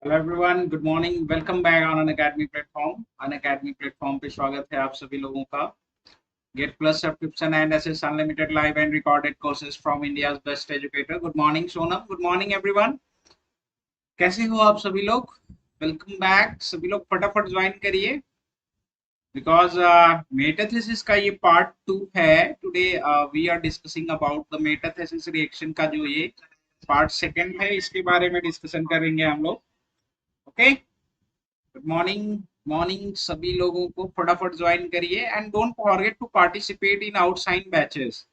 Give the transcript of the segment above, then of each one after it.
Hello everyone, good morning. Welcome back on Unacademy platform पे स्वागत है आप सभी लोगों का। Get plus subscription and access unlimited live and recorded courses from India's best educator. Good morning Sonam, good morning everyone. कैसे हो आप सभी लोग? Welcome back. सभी लोग फटाफट ज्वाइन करिए बिकॉज मेटाथेसिस का ये पार्ट 2 है। Today we are discussing about the metathesis reaction का जो ये पार्ट सेकंड है, इसके बारे में डिस्कशन करेंगे हम लोग। Okay, good morning. मॉर्निंग सभी लोगों को फटाफट ज्वाइन करिए and don't forget to participate in outside batches.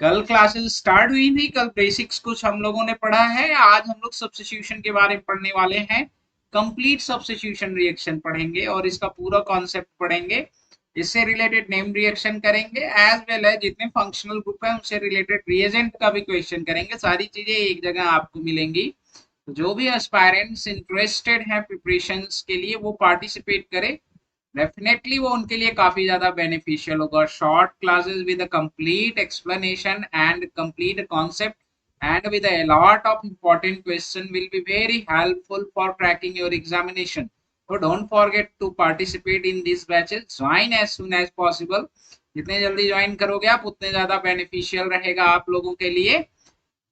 कल क्लासेस स्टार्ट हुई थी, कल बेसिक्स कुछ हम लोगों ने पढ़ा है। आज हम लोग सब्स्टिट्यूशन के बारे में पढ़ने वाले हैं। कंप्लीट सब्स्टिट्यूशन रिएक्शन पढ़ेंगे और इसका पूरा कॉन्सेप्ट पढ़ेंगे। इससे रिलेटेड नेम रिएक्शन करेंगे एज वेल एज जितने फंक्शनल ग्रुप है उनसे रिलेटेड रिएजेंट का भी क्वेश्चन करेंगे। सारी चीजें एक जगह आपको मिलेंगी। तो जो भी एस्पायरेंट्स इंटरेस्टेड हैं प्रिपरेशंस के लिए वो पार्टिसिपेट करें। डेफिनेटली वो उनके लिए काफी ज्यादा बेनिफिशियल होगा। Short classes with a complete explanation and complete concept and with a lot of important question will be very helpful for cracking your examination. So don't forget to participate in these batches. Join as soon as possible. जितने जल्दी join करोगे आप उतने ज्यादा beneficial रहेगा आप लोगों के लिए।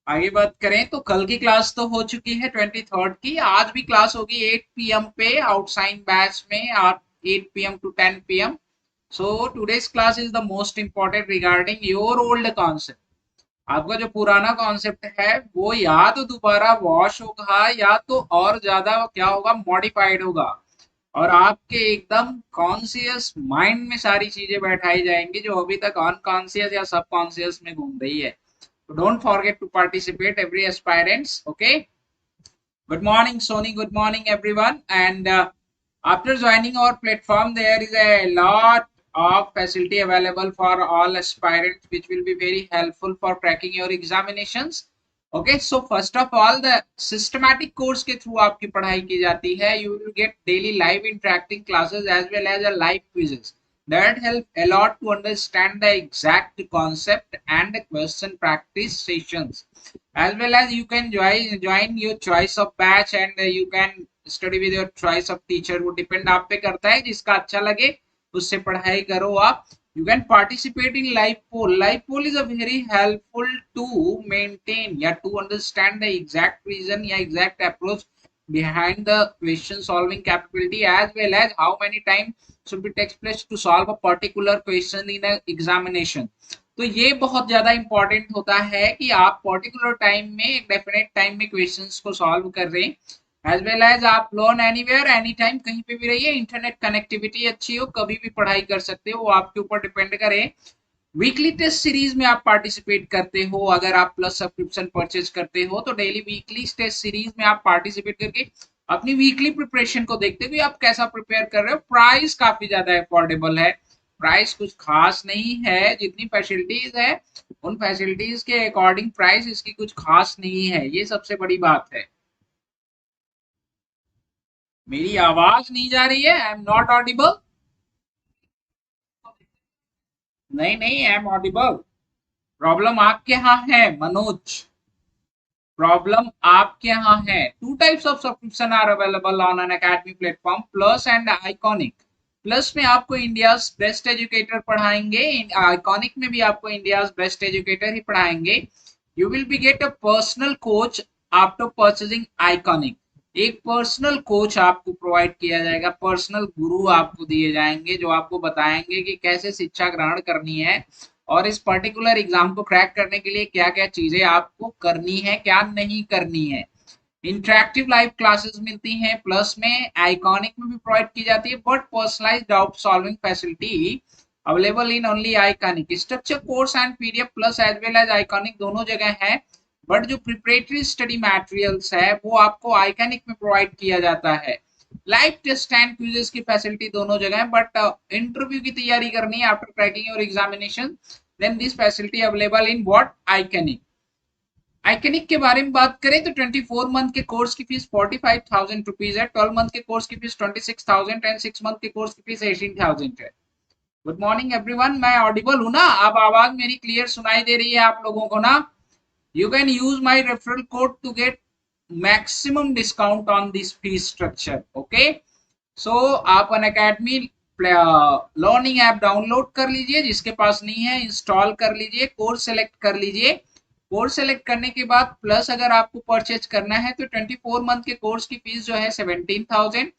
आगे बात करें तो कल की क्लास तो हो चुकी है 23rd की। आज भी क्लास होगी 8 PM पे आउटसाइड बैच में, आप 8 PM to 10 PM। So today's class is the most important regarding your old concept. आपका जो पुराना कॉन्सेप्ट है वो या तो दोबारा वॉश होगा या तो और ज्यादा क्या होगा, मॉडिफाइड होगा। और आपके एकदम कॉन्शियस माइंड में सारी चीजें बैठाई जाएंगी जो अभी तक अनकॉन्शियस या सब कॉन्शियस में घूम रही है। So don't forget to participate, every aspirants. Okay. Good morning, Sony. Good morning, everyone. And after joining our platform, there is a lot of facility available for all aspirants, which will be very helpful for cracking your examinations. Okay. So first of all, the systematic course के through आपकी पढ़ाई की जाती है. You will get daily live interacting classes as well as a live quizzes that help a lot to understand the exact concept and question practice sessions, as well as you can join your choice of batch and you can study with your choice of teacher. वो depend आप पे करता है, जिसका अच्छा लगे उससे पढ़ाई करो आप। You can participate in live poll. Live poll is a very helpful to maintain या to understand the exact reason या exact approach behind the question solving capability, as well as how many time should be takes place to solve a particular question in a examination. तो ये बहुत ज्यादा important होता है कि आप particular time में, एक डेफिनेट टाइम में क्वेश्चंस को सॉल्व कर रहे हैं। एज वेल एज आप लर्न एनीवेयर एनी टाइम, कहीं पे भी रहिए, इंटरनेट कनेक्टिविटी अच्छी हो, कभी भी पढ़ाई कर सकते हो, वो आपके ऊपर डिपेंड करे। वीकली टेस्ट सीरीज में आप पार्टिसिपेट करते हो, अगर आप प्लस सब्सक्रिप्शन परचेज करते हो तो डेली वीकली टेस्ट सीरीज में आप पार्टिसिपेट करके अपनी वीकली प्रिपरेशन को देखते हुए आप कैसा प्रिपेयर कर रहे हो। प्राइस काफी ज्यादा अफोर्डेबल है, प्राइस कुछ खास नहीं है। जितनी फैसिलिटीज है उन फैसिलिटीज के अकॉर्डिंग प्राइस इसकी कुछ खास नहीं है, ये सबसे बड़ी बात है। मेरी आवाज नहीं जा रही है? I am not Audible? नहीं नहीं, आई एम ऑडिबल। प्रॉब्लम आपके यहाँ है मनोज, प्रॉब्लम आपके यहाँ है। Two types of subscription are available on Unacademy platform, plus and iconic. Plus में आपको इंडियाज बेस्ट एजुकेटर पढ़ाएंगे, आइकॉनिक में भी आपको इंडियाज बेस्ट एजुकेटर ही पढ़ाएंगे। You will be get a personal coach after purchasing iconic. एक personal coach आपको प्रोवाइड किया जाएगा, पर्सनल गुरु आपको दिए जाएंगे जो आपको बताएंगे कि कैसे शिक्षा ग्रहण करनी है और इस पर्टिकुलर एग्जाम को क्रैक करने के लिए क्या क्या चीजें आपको करनी है, क्या नहीं करनी है। इंटरेक्टिव लाइव क्लासेस मिलती हैं प्लस में, आइकॉनिक में भी प्रोवाइड की जाती है, but personalised doubt solving facility available in only iconic. Structure course and PDF plus as well as iconic दोनों जगह है, बट जो प्रिपरेटरी स्टडी मटेरियल्स है वो आपको आइकॉनिक में प्रोवाइड किया जाता है। लाइव टेस्ट एंड क्विजेस की फैसिलिटी दोनों जगह है, बट इंटरव्यू की तैयारी करनी है after cracking your examination, then this facility available in what, iconic. Iconic के बारे में बात करें तो 24 मंथ के कोर्स की फीस 45,000 रुपीज है, 12 मंथ के कोर्स की फीस 26,000 एंड 6 मंथ के कोर्स की फीस 18,000 है। गुड मॉर्निंग एवरीवन, मैं ऑडिबल हूं ना? अब आवाज मेरी क्लियर सुनाई दे रही है आप लोगों को ना? You can use my referral code to get maximum discount on this fee structure. Okay, so आप अनअकैडमी लर्निंग ऐप डाउनलोड कर लीजिए, जिसके पास नहीं है इंस्टॉल कर लीजिए, कोर्स सेलेक्ट कर लीजिए। कोर्स सेलेक्ट करने के बाद प्लस अगर आपको परचेज करना है तो 24 मंथ के कोर्स की फीस जो है 17,000,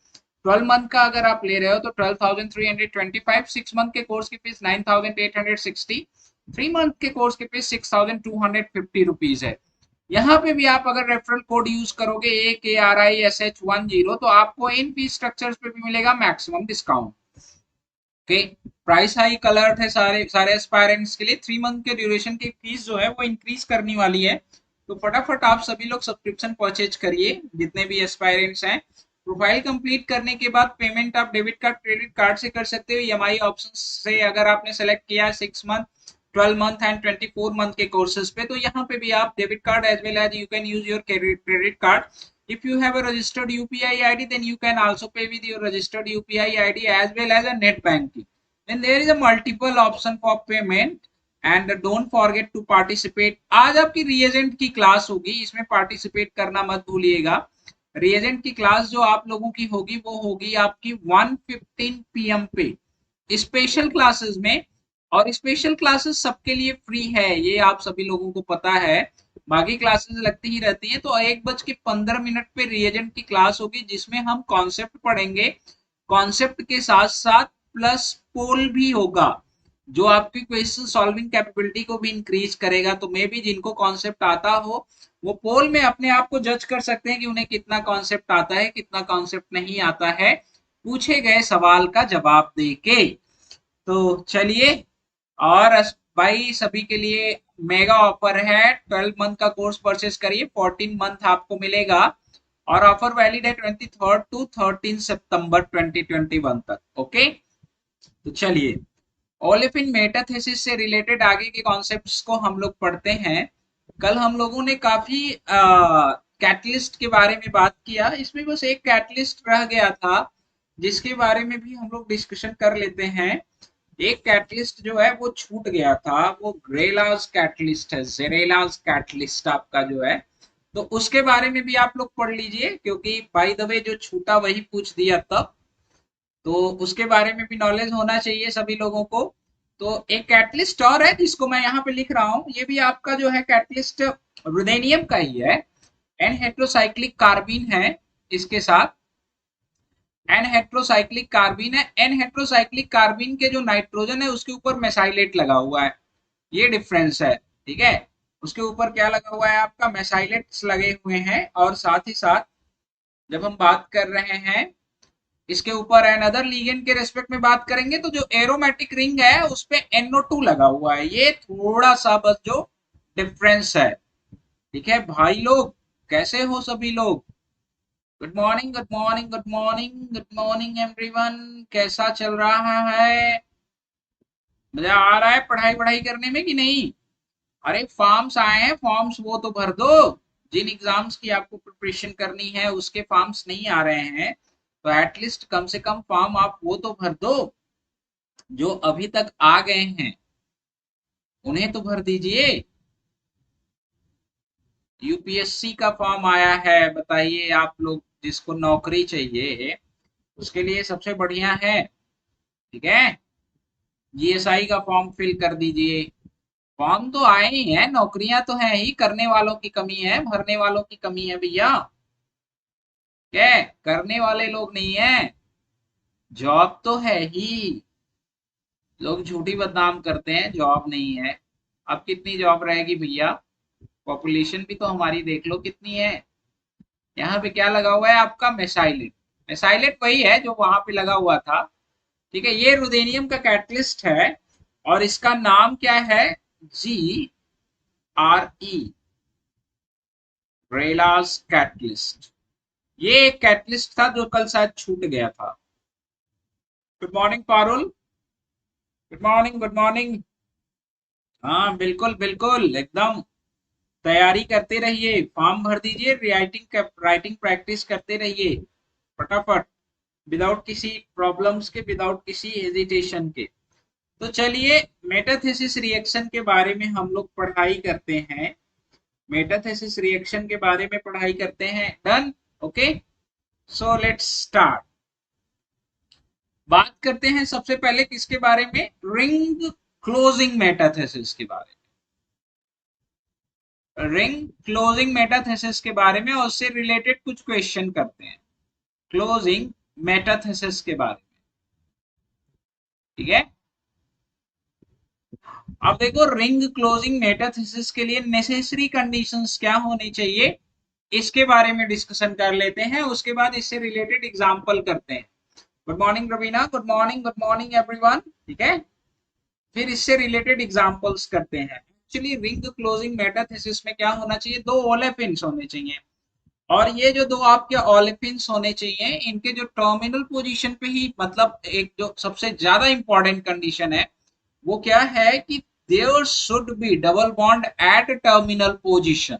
12 मंथ का अगर आप ले रहे हो तो 12,325, 6 मंथ के कोर्स की फीस 9,860, 3 मंथ के कोर्स की फीस 6,250 रुपीज है। यहाँ पे भी आप अगर रेफरल कोड यूज करोगे AKRISH10 तो आपको इन फीस स्ट्रक्चर्स पे भी मिलेगा maximum discount. Okay, price high alert है सारे सारे एस्पायरेंट्स के लिए। 3 मंथ के ड्यूरेशन की फीस जो है वो इंक्रीज करने वाली है, तो फटाफट आप सभी लोग सब्सक्रिप्शन परचेज करिए जितने भी एस्पायरेंट्स हैं। प्रोफाइल कंप्लीट करने के बाद पेमेंट आप डेबिट कार्ड क्रेडिट कार्ड से कर सकते हो, EMI ऑप्शन से अगर आपने सेलेक्ट किया 6 मंथ 12 मंथ एंड 24 मंथ के कोर्सेज पे, तो यहाँ पे भी आप debit card as well as you can use your credit card. If you have a registered UPI ID, then you can also pay with your registered UPI ID as well as a net banking. Then there is a multiple option for payment and don't forget to participate. आज आपकी reagent की class होगी, इसमें participate करना मत भूलिएगा। reagent की class जो आप लोगों की होगी वो होगी आपकी 1:15 PM पे स्पेशल क्लासेस में, और स्पेशल क्लासेस सबके लिए फ्री है, ये आप सभी लोगों को पता है। बाकी क्लासेस लगती ही रहती हैं। तो 1:15 पे रिएजेंट की क्लास होगी जिसमें हम कॉन्सेप्ट पढ़ेंगे, कॉन्सेप्ट के साथ साथ प्लस पोल भी होगा जो आपकी क्वेश्चन सॉल्विंग कैपेबिलिटी को भी इंक्रीज करेगा। तो मे भी जिनको कॉन्सेप्ट आता हो वो पोल में अपने आप को जज कर सकते हैं कि उन्हें कितना कॉन्सेप्ट आता है कितना कॉन्सेप्ट नहीं आता है, पूछे गए सवाल का जवाब देके। तो चलिए, और भाई सभी के लिए मेगा ऑफर है, 12 मंथ का कोर्स परचेस करिए 14 मंथ आपको मिलेगा, और ऑफर वैलिड है 23 टू 13 सितंबर 2021 तक। ओके, तो चलिए ओलेफिन मेटाथेसिस से रिलेटेड आगे के कॉन्सेप्ट्स को हम लोग पढ़ते हैं। कल हम लोगों ने काफी कैटलिस्ट के बारे में बात किया, इसमें बस एक कैटलिस्ट रह गया था जिसके बारे में भी हम लोग डिस्कशन कर लेते हैं। एक कैटलिस्ट जो है वो छूट गया था, वो ग्रेलास कैटलिस्ट है, जेरेलास कैटलिस्ट आपका जो है, तो उसके बारे में भी आप लोग पढ़ लीजिए, क्योंकि बाय द वे जो छूटा वही पूछ दिया तब, तो उसके बारे में भी नॉलेज होना चाहिए सभी लोगों को। तो एक कैटलिस्ट और है जिसको मैं यहाँ पे लिख रहा हूँ, ये भी आपका जो है कैटलिस्ट रुदेनियम का ही है, एन हेट्रोसाइक्लिक कार्बिन है इसके साथ, एन हेट्रोसाइक्लिक कार्बिन है। एन हेट्रोसाइक्लिक कार्बिन के जो नाइट्रोजन है उसके ऊपर मेसाइलेट लगा हुआ है, ये डिफरेंस है, ठीक है। उसके ऊपर क्या लगा हुआ है आपका, मेसाइलेट्स लगे हुए हैं, और साथ ही साथ जब हम बात कर रहे हैं इसके ऊपर अनदर लिगेंड के रेस्पेक्ट में बात करेंगे तो जो एरोमेटिक रिंग है उस पे NO2 लगा हुआ है, ये थोड़ा सा बस जो डिफरेंस है, ठीक है भाई लोग। कैसे हो सभी लोग? Good morning good morning good morning good morning everyone, कैसा चल रहा है? मजा आ रहा है पढ़ाई पढ़ाई करने में कि नहीं? अरे फॉर्म्स आए हैं, फॉर्म्स वो तो भर दो, जिन एग्जाम्स की आपको प्रिपरेशन करनी है उसके फॉर्म्स नहीं आ रहे हैं तो एटलीस्ट कम से कम फॉर्म आप वो तो भर दो, जो अभी तक आ गए हैं उन्हें तो भर दीजिए। यूपीएससी का फॉर्म आया है, बताइए आप लोग जिसको नौकरी चाहिए उसके लिए सबसे बढ़िया है, ठीक है। जीएसआई का फॉर्म फिल कर दीजिए। फॉर्म तो आए ही हैं, नौकरियां तो है ही, करने वालों की कमी है, भरने वालों की कमी है भैया, क्या करने वाले लोग नहीं है, जॉब तो है ही। लोग झूठी बदनाम करते हैं जॉब नहीं है, अब कितनी जॉब रहेगी भैया, पॉपुलेशन भी तो हमारी देख लो कितनी है। यहाँ पे क्या लगा हुआ है आपका, मेसाइलेट, मेसाइलेट वही है जो वहां पे लगा हुआ था, ठीक है। ये रुदेनियम का कैटलिस्ट है और इसका नाम क्या है, GRE, रेलास कैटलिस्ट। ये एक कैटलिस्ट था जो कल शायद छूट गया था। Good morning Parul, good morning good morning. हाँ बिल्कुल बिल्कुल एकदम, तैयारी करते रहिए, फॉर्म भर दीजिए, राइटिंग प्रैक्टिस करते रहिए फटाफट, विदाउट किसी प्रॉब्लम्स के, विदाउट किसी हेजिटेशन के। तो चलिए मेटाथेसिस रिएक्शन के बारे में हम लोग पढ़ाई करते हैं। मेटाथेसिस रिएक्शन के बारे में पढ़ाई करते हैं। Done. Okay, so let's start. बात करते हैं सबसे पहले किसके बारे में, रिंग क्लोजिंग मेटाथेसिस के बारे में। रिंग क्लोजिंग मेटाथेसिस के बारे में और उससे रिलेटेड कुछ क्वेश्चन करते हैं क्लोजिंग मेटाथेसिस के बारे में। ठीक है, अब देखो रिंग क्लोजिंग मेटाथेसिस के लिए नेसेसरी कंडीशंस क्या होनी चाहिए, इसके बारे में डिस्कशन कर लेते हैं। उसके बाद इससे रिलेटेड एग्जांपल करते हैं। Good morning Raveena, good morning everyone. ठीक है, फिर इससे रिलेटेड एग्जांपल्स करते हैं। एक्चुअली रिंग क्लोजिंग मेटाथेसिस में क्या होना चाहिए, दो ओलेफिन्स होने चाहिए, और ये जो दो आपके ओलेफिन्स होने चाहिए इनके जो टर्मिनल पोजीशन पे ही, मतलब एक जो सबसे ज्यादा इंपॉर्टेंट कंडीशन है वो क्या है कि there should be double bond at terminal position.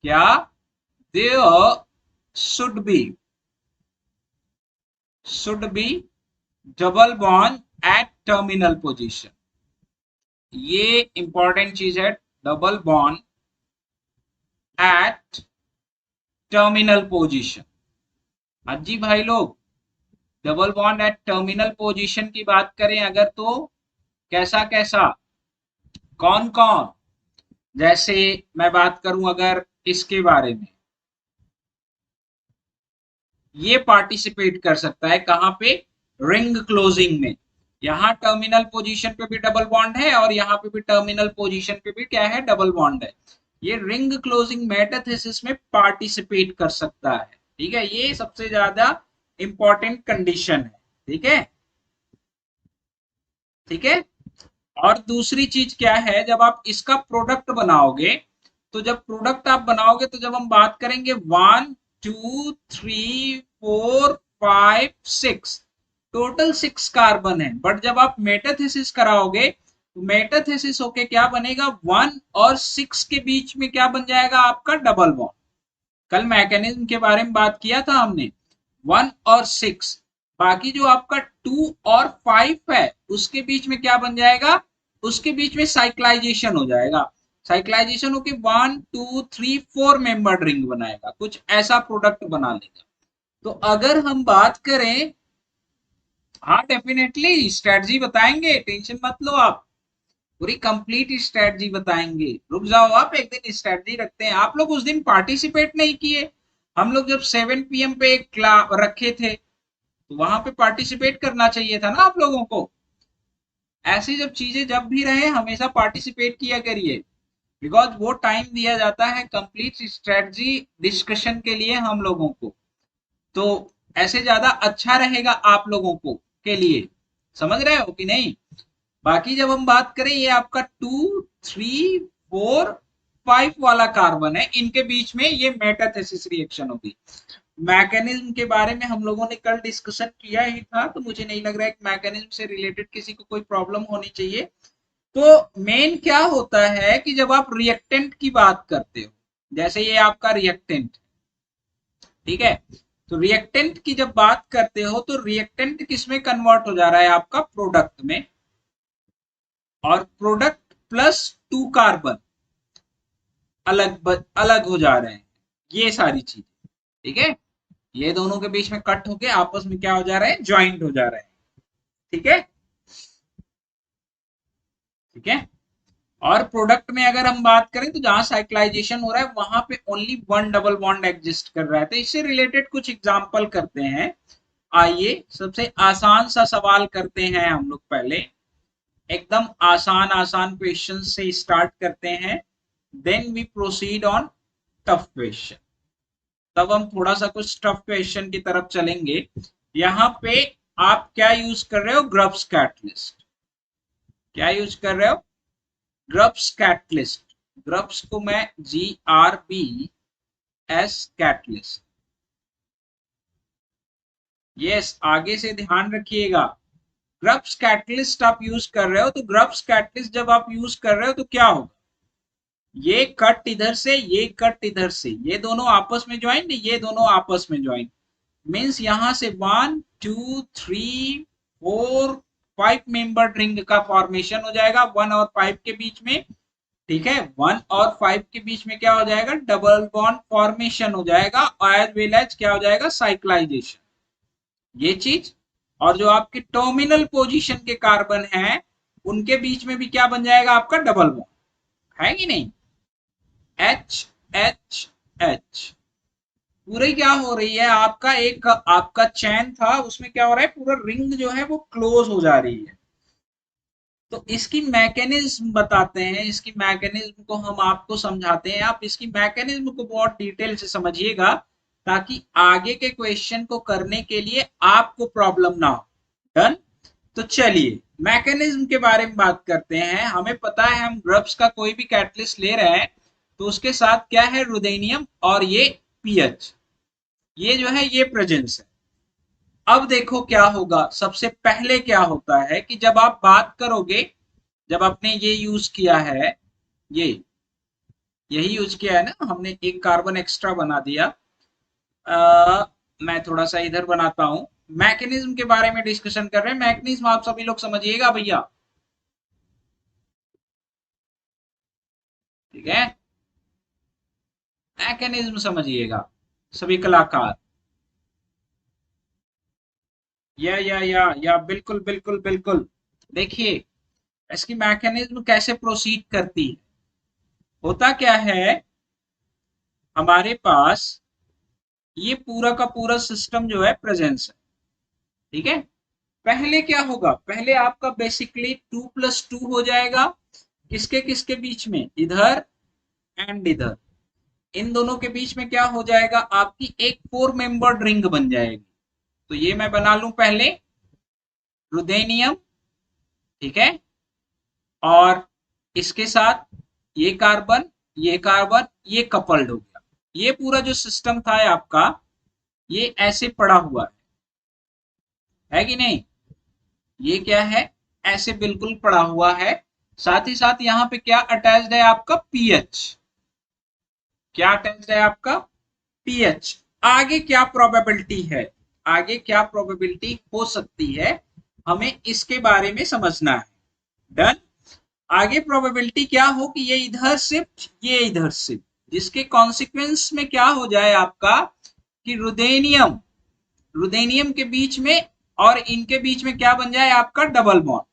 क्या, there should be double bond at terminal position. ये इंपॉर्टेंट चीज है, double bond at terminal position. अजी भाई लोग, double bond at terminal position की बात करें अगर, तो कैसा कैसा, कौन कौन, जैसे मैं बात करूं अगर इसके बारे में, ये पार्टिसिपेट कर सकता है कहां पे, रिंग क्लोजिंग में। यहां टर्मिनल पोजीशन पे भी डबल बॉन्ड है और यहां पे भी टर्मिनल पोजीशन पे भी क्या है, डबल बॉन्ड है। ये रिंग क्लोजिंग मेटाथेसिस में पार्टिसिपेट कर सकता है। ठीक है, ये सबसे ज्यादा इंपॉर्टेंट कंडीशन है। ठीक है, ठीक है। और दूसरी चीज क्या है, जब आप इसका प्रोडक्ट बनाओगे, तो जब प्रोडक्ट आप बनाओगे तो जब हम बात करेंगे 1 2 3 4 5 6, टोटल 6 कार्बन है। बट जब आप मेटाथेसिस कराओगे तो मेटाथेसिस होके क्या बनेगा, 1 और 6 के बीच में क्या बन जाएगा आपका, डबल बॉन्ड। कल मैकेनिज्म के बारे में बात किया था हमने, 1 और 6। बाकी जो आपका 2 और 5 है उसके बीच में क्या बन जाएगा, उसके बीच में साइक्लाइजेशन हो जाएगा। साइक्लाइजेशन होके 1 2 3 4 मेंबर्ड रिंग बनाएगा, कुछ ऐसा प्रोडक्ट बना लेगा। तो अगर हम बात करें, हाँ डेफिनेटली स्ट्रेटजी बताएंगे, टेंशन मत लो आप, पूरी कंप्लीट स्ट्रेटजी बताएंगे। रुक जाओ आप, एक दिन स्ट्रेटजी रखते हैं। आप लोग उस दिन पार्टिसिपेट नहीं किए, हम लोग जब 7 PM पे एक रखे थे तो वहां पे पार्टिसिपेट करना चाहिए था ना आप लोगों को। ऐसी जब चीजें जब भी रहे हमेशा पार्टिसिपेट किया करिए, बिकॉज वो टाइम दिया जाता है कंप्लीट स्ट्रेटजी डिस्कशन के लिए हम लोगों को। तो ऐसे ज्यादा अच्छा रहेगा आप लोगों को के लिए, समझ रहे हो कि नहीं। बाकी जब हम बात करें, ये आपका 2 3 4 5 वाला कार्बन है, इनके बीच में ये मेटाथेसिस रिएक्शन होगी। मैकेनिज्म के बारे में हम लोगों ने कल डिस्कशन किया ही था, तो मुझे नहीं लग रहा है कि मैकेनिज्म से रिलेटेड किसी को कोई प्रॉब्लम होनी चाहिए। तो मेन क्या होता है कि जब आप रिएक्टेंट की बात करते हो, जैसे ये आपका रिएक्टेंट, ठीक है, तो रिएक्टेंट की जब बात करते हो तो रिएक्टेंट किस में कन्वर्ट हो जा रहा है आपका, प्रोडक्ट में। और प्रोडक्ट प्लस 2 कार्बन अलग हो जा रहे हैं, ये सारी चीज। ठीक है, ये दोनों के बीच में कट होके आपस में क्या हो जा रहा है, ज्वाइंट हो जा रहे हैं। ठीक है, ठीक है। और प्रोडक्ट में अगर हम बात करें तो जहां साइक्लाइजेशन हो रहा है वहां पे ओनली 1 डबल बॉन्ड एग्जिस्ट कर रहा है। तो इससे रिलेटेड कुछ एग्जांपल करते हैं। आइए सबसे आसान सा सवाल करते हैं हम लोग पहले, एकदम आसान आसान क्वेश्चन से स्टार्ट करते हैं, then we proceed on tough question. तब हम थोड़ा सा कुछ टफ क्वेश्चन की तरफ चलेंगे। यहाँ पे आप क्या यूज कर रहे हो, ग्रब्स कैटलिस्ट। क्या यूज कर रहे हो, ग्रब्स कैटलिस्ट। ग्रब्स को मैं GRBS कैटलिस्ट, यस आगे से ध्यान रखिएगा। ग्रब्स कैटलिस्ट आप यूज कर रहे हो, तो ग्रब्स कैटलिस्ट जब आप यूज कर रहे हो तो क्या होगा, ये कट इधर से, ये कट इधर से, ये दोनों आपस में ज्वाइंट, ये दोनों आपस में ज्वाइंट, मीन्स यहां से 1 2 3 4 5 मेंबर रिंग का फॉर्मेशन हो जाएगा 1 और 5 के बीच में। ठीक है, 1 और 5 के बीच में क्या हो जाएगा, डबल बॉन्ड फॉर्मेशन हो जाएगा, एज वेल एज क्या हो जाएगा, साइक्लाइजेशन, ये चीज। और जो आपके टर्मिनल पोजीशन के कार्बन हैं उनके बीच में भी क्या बन जाएगा आपका, डबल बॉन्ड, है कि नहीं, एच एच एच, पूरे क्या हो रही है आपका, एक आपका चैन था उसमें क्या हो रहा है, पूरा रिंग जो है वो क्लोज हो जा रही है। तो इसकी मैकेनिज्म बताते हैं, इसकी मैकेनिज्म को हम आपको समझाते हैं, आप इसकी मैकेनिज्म को बहुत डिटेल से समझिएगा ताकि आगे के क्वेश्चन को करने के लिए आपको प्रॉब्लम ना हो। डन। तो चलिए मैकेनिज्म के बारे में बात करते हैं। हमें पता है हम ड्रग्स का कोई भी कैटलिस्ट ले रहे हैं तो उसके साथ क्या है, रुदेनियम और ये पीएच, ये जो है ये प्रेजेंस है। अब देखो क्या होगा, सबसे पहले क्या होता है कि जब आप बात करोगे, जब आपने ये यूज किया है, ये यही यूज किया है ना हमने, एक कार्बन एक्स्ट्रा बना दिया। मैं थोड़ा सा इधर बनाता हूं, मैकेनिज्म के बारे में डिस्कशन कर रहे हैं, मैकेनिज्म आप सभी लोग समझिएगा भैया, ठीक है, मैकेनिज्म समझिएगा सभी कलाकार। या बिल्कुल बिल्कुल बिल्कुल। देखिए इसकी मैकेनिज्म कैसे प्रोसीड करती है, होता क्या है, हमारे पास ये पूरा का पूरा सिस्टम जो है प्रेजेंस है, ठीक है। पहले क्या होगा, पहले आपका बेसिकली 2+2 हो जाएगा, किसके किसके बीच में, इधर एंड इधर, इन दोनों के बीच में क्या हो जाएगा, आपकी एक 4 मेंबर्ड रिंग बन जाएगी। तो ये मैं बना लूं पहले, रुदेनियम, ठीक है, और इसके साथ ये कार्बन, ये कार्बन, ये कपल्ड हो गया। ये पूरा जो सिस्टम था आपका, ये ऐसे पड़ा हुआ है कि नहीं, ये क्या है, ऐसे बिल्कुल पड़ा हुआ है। साथ ही साथ यहाँ पे क्या अटैच्ड है आपका, पीएच, क्या अटैच्ड है आपका, पीएच। आगे क्या प्रोबेबिलिटी है, आगे क्या प्रोबेबिलिटी हो सकती है, हमें इसके बारे में समझना है। डन। आगे प्रोबेबिलिटी क्या हो कि ये इधर शिफ्ट, ये इधर शिफ्ट, जिसके कॉन्सिक्वेंस में क्या हो जाए आपका कि रुदेनियम, रुदेनियम के बीच में और इनके बीच में क्या बन जाए आपका, डबल बॉन्ड,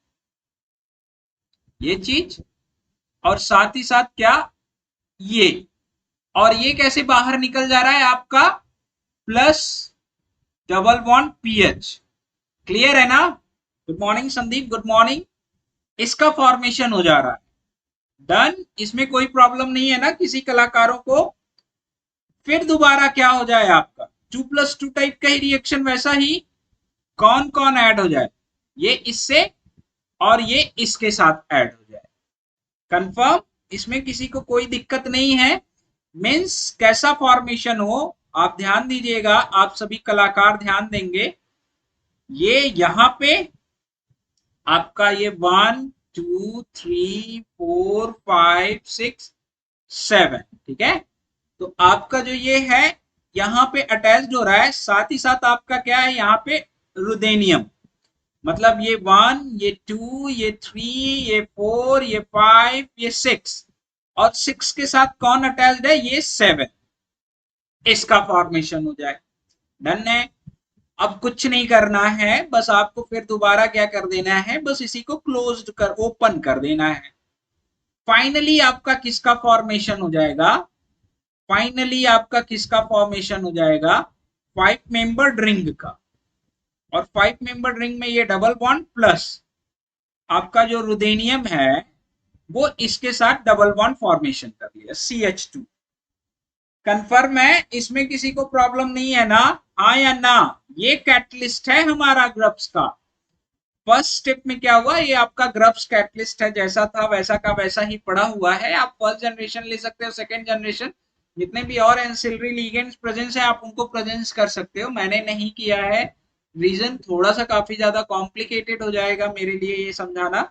ये चीज। और साथ ही साथ क्या, ये, और ये कैसे बाहर निकल जा रहा है आपका, plus double bond pH. Clear है ना, good morning Sandeep, good morning. इसका फॉर्मेशन हो जा रहा है। डन, इसमें कोई प्रॉब्लम नहीं है ना किसी कलाकारों को। फिर दोबारा क्या हो जाए आपका, 2+2 टाइप का ही रिएक्शन, वैसा ही कौन कौन ऐड हो जाए, ये इससे और ये इसके साथ ऐड हो जाए। कंफर्म, इसमें किसी को कोई दिक्कत नहीं है। मीन्स कैसा फॉर्मेशन हो, आप ध्यान दीजिएगा, आप सभी कलाकार ध्यान देंगे। ये यहां पे आपका ये 1 2 3 4 5 6 7, ठीक है। तो आपका जो ये है यहाँ पे अटैच्ड हो रहा है, साथ ही साथ आपका क्या है यहाँ पे, रुदेनियम, मतलब ये 1, ये 2, ये 3, ये 4, ये 5, ये 6, और 6 के साथ कौन अटैच्ड है, ये 7, इसका फॉर्मेशन हो जाए। डन है। अब कुछ नहीं करना है, बस आपको फिर दोबारा क्या कर देना है, बस इसी को क्लोज कर, ओपन कर देना है। फाइनली आपका किसका फॉर्मेशन हो जाएगा, फाइनली आपका किसका फॉर्मेशन हो जाएगा, 5 मेंबर्ड रिंग का। और 5 मेंबर्ड रिंग में ये डबल बॉन्ड प्लस आपका जो रुदेनियम है वो इसके साथ डबल बॉन्ड फॉर्मेशन कर लिया, CH2। कंफर्म है, इसमें किसी को प्रॉब्लम नहीं है ना, हाँ या ना। ये कैटलिस्ट है हमारा ग्रुप्स का। फर्स्ट स्टेप में क्या हुआ, ये आपका ग्रुप्स कैटलिस्ट है, जैसा था वैसा का वैसा ही पड़ा हुआ है। आप फर्स्ट जनरेशन ले सकते हो, सेकंड जनरेशन, जितने भी और एंसिलरी लिगेंड्स प्रेजेंस है आप उनको प्रेजेंस कर सकते हो। मैंने नहीं किया है, रीजन थोड़ा सा काफी ज्यादा कॉम्प्लिकेटेड हो जाएगा मेरे लिए ये समझाना।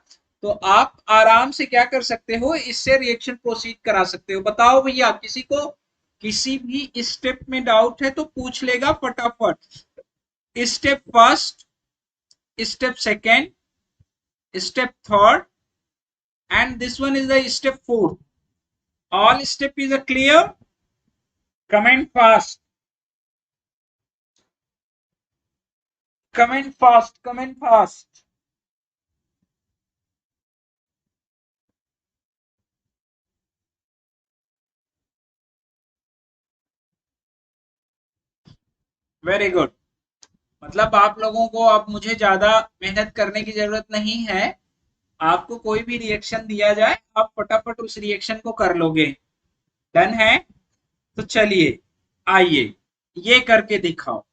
तो आप आराम से क्या कर सकते हो, इससे रिएक्शन प्रोसीड करा सकते हो। बताओ भैया, किसी को किसी भी स्टेप में डाउट है तो पूछ लेगा फटाफट। Step first, step second, step third, and this one is the step fourth. All step is a clear? Comment fast. Comment fast. Comment fast. Very good. मतलब आप लोगों को अब मुझे ज्यादा मेहनत करने की जरूरत नहीं है। आपको कोई भी रिएक्शन दिया जाए आप फटाफट उस रिएक्शन को कर लोगे। डन है? तो चलिए आइए ये करके दिखाओ।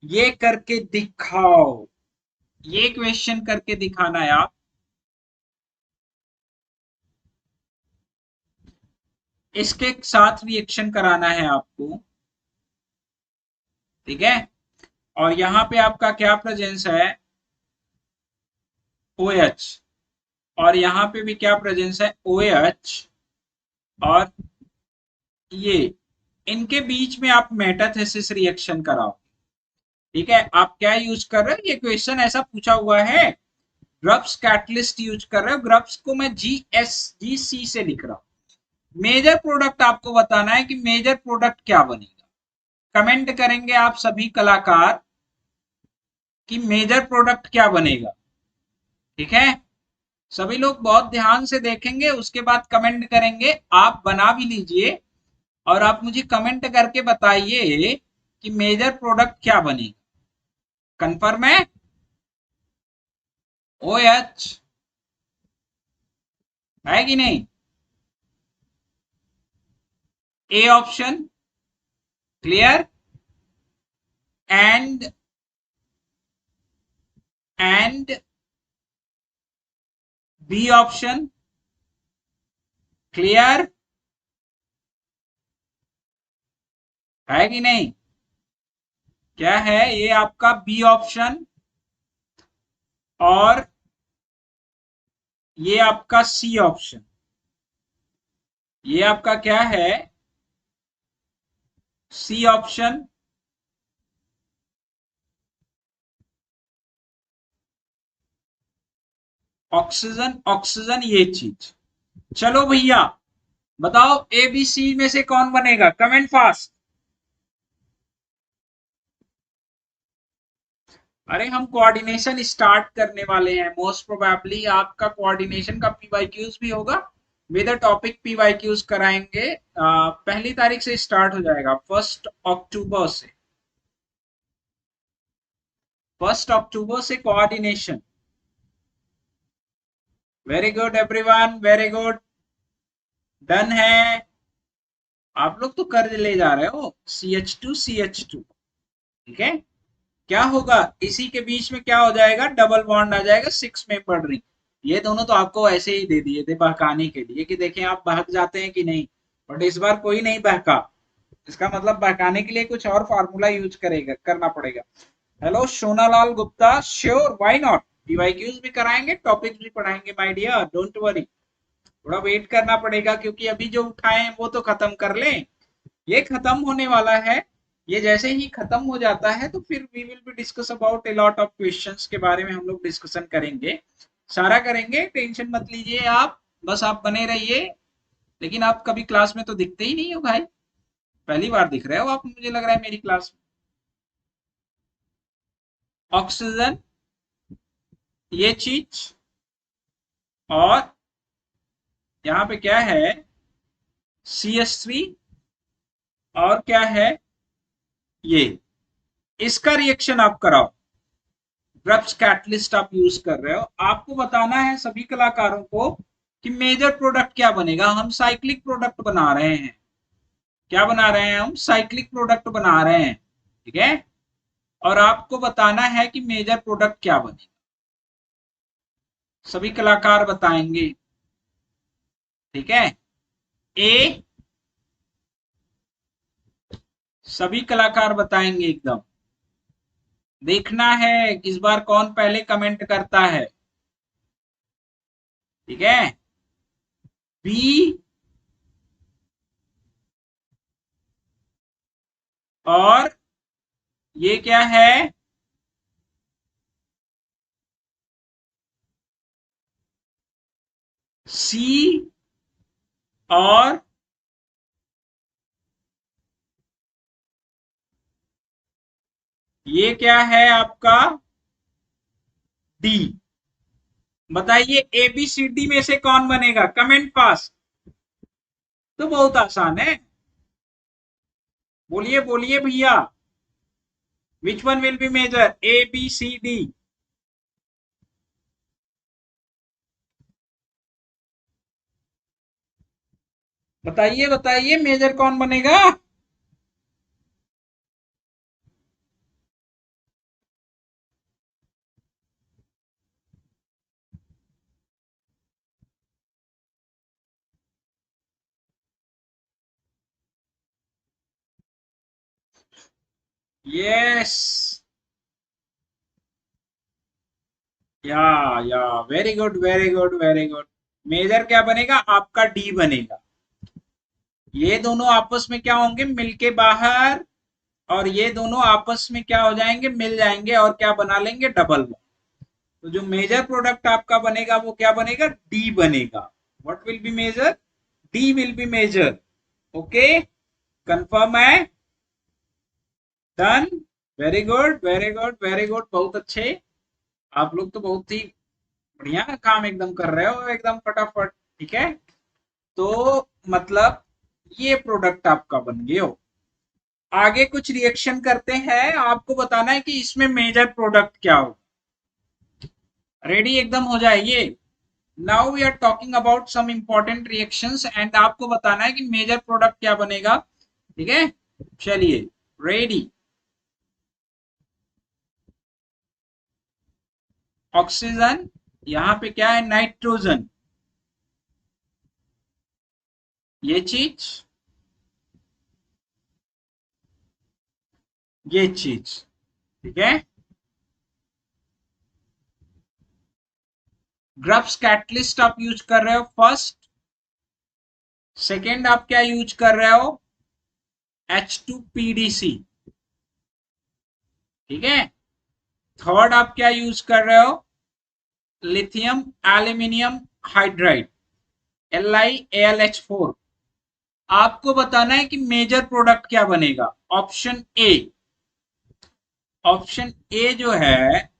ये करके दिखाओ। ये क्वेश्चन करके दिखाना है आप। इसके साथ रिएक्शन कराना है आपको। ठीक है। और यहां पे आपका क्या प्रेजेंस है? ओ OH। और यहां पे भी क्या प्रेजेंस है? ओ OH। और ये इनके बीच में आप मेटाथेसिस रिएक्शन कराओ। ठीक है। आप क्या यूज कर रहे हो? ये क्वेश्चन ऐसा पूछा हुआ है। ग्रब्स कैटलिस्ट यूज कर रहे हो। ग्रब्स को मैं GC से लिख रहा हूं। मेजर प्रोडक्ट आपको बताना है कि मेजर प्रोडक्ट क्या बनेगा। कमेंट करेंगे आप सभी कलाकार कि मेजर प्रोडक्ट क्या बनेगा। ठीक है। सभी लोग बहुत ध्यान से देखेंगे उसके बाद कमेंट करेंगे। आप बना भी लीजिए और आप मुझे कमेंट करके बताइए कि मेजर प्रोडक्ट क्या बनेगा। कंफर्म है? ओ एच है कि नहीं? A option clear. And and B option clear है कि नहीं? क्या है ये आपका बी ऑप्शन। और ये आपका सी ऑप्शन। ये आपका क्या है? C option. ऑक्सीजन ऑक्सीजन ये चीज। चलो भैया बताओ ए बी सी में से कौन बनेगा? Comment fast. अरे हम कोऑर्डिनेशन स्टार्ट करने वाले हैं। मोस्ट प्रोबेबली आपका कोऑर्डिनेशन का पीवाईक्यूज भी होगा। विद टॉपिक पीवाईक्यूज कराएंगे। 1 तारीख से स्टार्ट हो जाएगा। 1 अक्टूबर से। 1 अक्टूबर से coordination. Very good everyone very good. Done है। आप लोग तो कर ले जा रहे हो। CH2 ठीक है। क्या होगा? इसी के बीच में क्या हो जाएगा? डबल बॉन्ड आ जाएगा 6 मेंबर रिंग। ये दोनों तो आपको ऐसे ही दे दिए थे बहकाने के लिए कि देखें आप बहक जाते हैं कि नहीं। बट इस बार कोई नहीं बहका। इसका मतलब बहकाने के लिए कुछ और फार्मूला यूज करेगा करना पड़ेगा। Hello Sonalal Gupta. Sure why not. PYQs भी कराएंगे टॉपिक्स भी पढ़ाएंगे माय डियर डोंट वरी। थोड़ा वेट करना पड़ेगा क्योंकि अभी जो उठाए हैं वो तो खत्म कर लें। ये खत्म होने वाला है। ये जैसे ही खत्म हो जाता है तो फिर we will be discuss about a lot of questions के बारे में हम लोग डिस्कशन करेंगे। सारा करेंगे टेंशन मत लीजिए आप। बस आप बने रहिए। लेकिन आप कभी क्लास में तो दिखते ही नहीं हो भाई। पहली बार दिख रहे हो आप मुझे लग रहा है मेरी क्लास में। ऑक्सीजन ये चीज। और यहाँ पे क्या है? CH3। और क्या है? ये इसका रिएक्शन आप कराओ। ड्रग्स कैटलिस्ट आप यूज कर रहे हो। आपको बताना है सभी कलाकारों को कि मेजर प्रोडक्ट क्या बनेगा। हम साइक्लिक प्रोडक्ट बना रहे हैं। क्या बना रहे हैं? हम साइक्लिक प्रोडक्ट बना रहे हैं। ठीक है। और आपको बताना है कि मेजर प्रोडक्ट क्या बनेगा। सभी कलाकार बताएंगे। ठीक है। ए सभी कलाकार बताएंगे एकदम। देखना है इस बार कौन पहले कमेंट करता है। ठीक है। बी और ये क्या है? सी और ये क्या है आपका डी। बताइए एबीसीडी में से कौन बनेगा, कमेंट पास। तो बहुत आसान है, बोलिए बोलिए भैया। Which one will be major, A B C D. बताइए बताइए मेजर कौन बनेगा। Yes, yeah very good very good very good. Major क्या बनेगा आपका, डी बनेगा। ये दोनों आपस में क्या होंगे, मिलके बाहर, और ये दोनों आपस में क्या हो जाएंगे, मिल जाएंगे और क्या बना लेंगे, डबल बॉन्ड। तो जो मेजर प्रोडक्ट आपका बनेगा वो क्या बनेगा, डी बनेगा। What will be major, D will be major. Okay, confirm है, done. Very good very good very good, बहुत अच्छे। आप लोग तो बहुत ही बढ़िया काम एकदम कर रहे हो, एकदम फटाफट। ठीक है, तो मतलब ये प्रोडक्ट आपका बन गया हो। आगे कुछ रिएक्शन करते हैं, आपको बताना है कि इसमें मेजर प्रोडक्ट क्या हो। रेडी एकदम हो जाइए। Now we are talking about some important reactions and आपको बताना है कि मेजर प्रोडक्ट क्या बनेगा। ठीक है, चलिए रेडी। ऑक्सीजन, यहां पे क्या है, नाइट्रोजन। ये चीज, ये चीज। ठीक है, ग्रब्स कैटलिस्ट आप यूज कर रहे हो फर्स्ट। सेकेंड आप क्या यूज कर रहे हो, H2PDC। ठीक है, थर्ड आप क्या यूज कर रहे हो, लिथियम एल्यूमिनियम हाइड्राइड, LiAlH4। आपको बताना है कि मेजर प्रोडक्ट क्या बनेगा। ऑप्शन ए, ऑप्शन ए जो है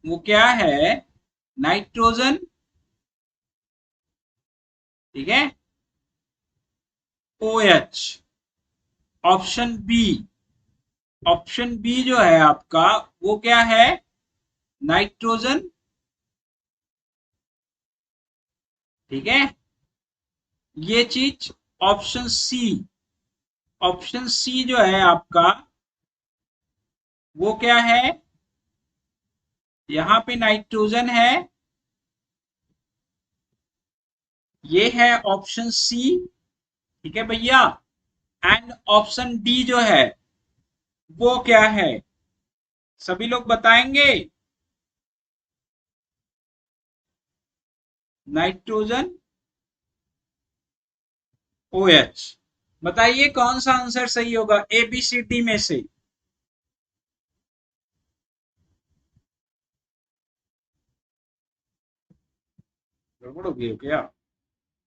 वो क्या है, नाइट्रोजन। ठीक है, OH। Option B, option B जो है आपका वो क्या है, नाइट्रोजन। ठीक है, ये चीज। ऑप्शन सी, ऑप्शन सी जो है आपका वो क्या है, यहां पे नाइट्रोजन है, ये है ऑप्शन सी। ठीक है भैया, एंड ऑप्शन डी जो है वो क्या है, सभी लोग बताएंगे। Nitrogen, OH। बताइए कौन सा आंसर सही होगा ABCD में से। गड़बड़ हो गई हो क्या,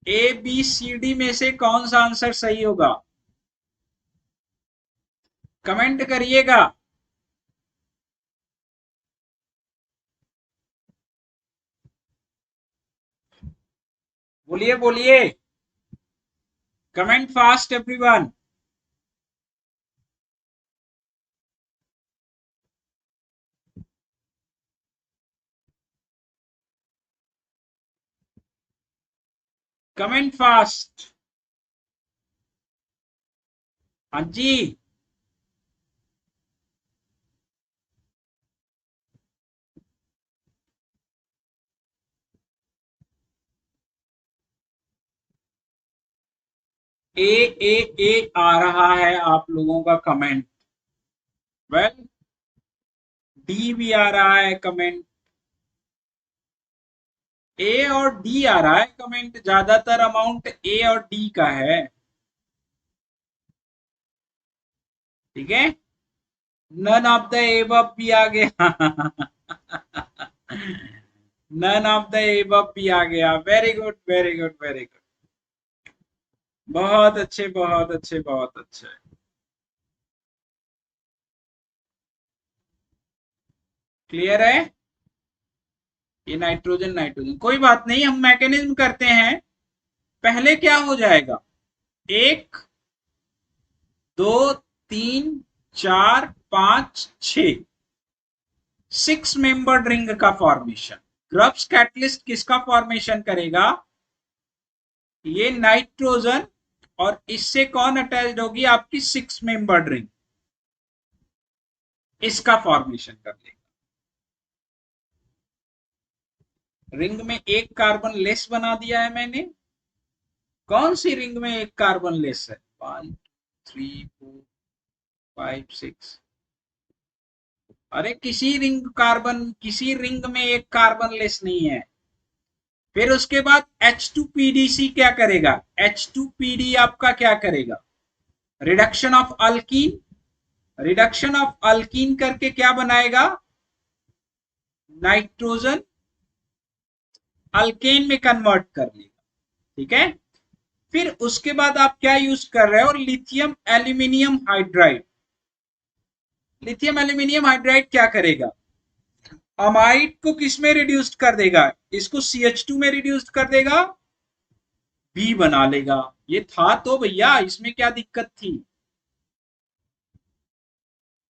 ABCD में से कौन सा आंसर सही होगा, कमेंट करिएगा। बोलिए बोलिए, comment fast everyone. Comment fast. हाँ जी, ए आ रहा है आप लोगों का कमेंट। वेल, डी भी आ रहा है कमेंट, ए और डी आ रहा है कमेंट, ज्यादातर अमाउंट ए और डी का है। ठीक है, नन ऑफ द एबव भी आ गया। नन ऑफ द एबव भी आ गया, very good very good very good. बहुत अच्छे, बहुत अच्छे, बहुत अच्छे। क्लियर है? ये नाइट्रोजन, नाइट्रोजन कोई बात नहीं, हम मैकेनिज्म करते हैं। पहले क्या हो जाएगा, एक, दो, तीन, चार, पांच, छ, 6 मेंबर्ड रिंग का फॉर्मेशन। ग्रब्स कैटलिस्ट किसका फॉर्मेशन करेगा, ये नाइट्रोजन, और इससे कौन अटैच्ड होगी, आपकी 6 मेंबर्ड रिंग, इसका फॉर्मेशन कर लेगा। रिंग में एक कार्बन लेस बना दिया है मैंने। कौन सी रिंग में एक कार्बन लेस है, 1 2 3 4 5 6। अरे किसी रिंग में एक कार्बन लेस नहीं है। फिर उसके बाद H2PDC क्या करेगा, H2PD आपका क्या करेगा, reduction of alkyne, reduction of alkyne करके क्या बनाएगा, नाइट्रोजन, अल्केन में कन्वर्ट कर लेगा। ठीक है, फिर उसके बाद आप क्या यूज कर रहे हो, lithium aluminium hydride. Lithium aluminium hydride क्या करेगा, अमाइड को किस में रिड्यूस्ड कर देगा, इसको CH2 में रिड्यूस्ड कर देगा, बी बना लेगा। ये था तो भैया, इसमें क्या दिक्कत थी,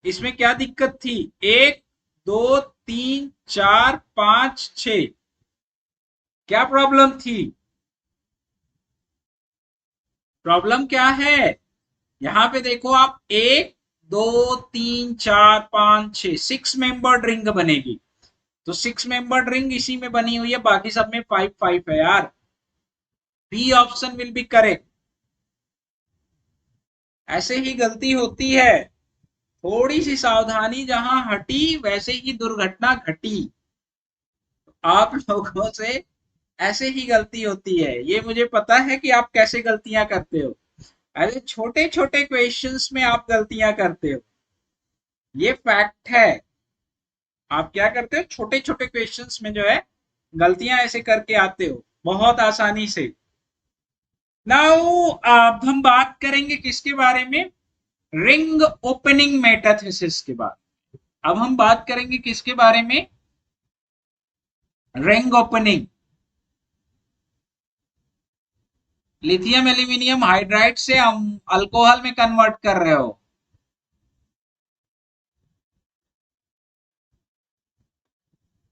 इसमें क्या दिक्कत थी, 1 2 3 4 5 6, क्या प्रॉब्लम थी, प्रॉब्लम क्या है, यहां पे देखो आप, 1 2 3 4 5 6, 6 मेंबर्ड रिंग बनेगी। तो 6 मेंबर्ड रिंग इसी में बनी हुई है, बाकी सब में 5 5 है यार। B option will be correct. ऐसे ही गलती होती है, थोड़ी सी सावधानी जहां हटी वैसे ही दुर्घटना घटी। आप लोगों से ऐसे ही गलती होती है, ये मुझे पता है कि आप कैसे गलतियां करते हो। अरे छोटे छोटे क्वेश्चंस में आप गलतियां करते हो, ये फैक्ट है। आप क्या करते हो, छोटे छोटे क्वेश्चंस में जो है गलतियां ऐसे करके आते हो बहुत आसानी से। नाउ अब हम बात करेंगे किसके बारे में, रिंग ओपनिंग मेटाथेसिस के बारे में। अब हम बात करेंगे किसके बारे में, ring opening. Lithium aluminium hydride से हम अल्कोहल में कन्वर्ट कर रहे हो।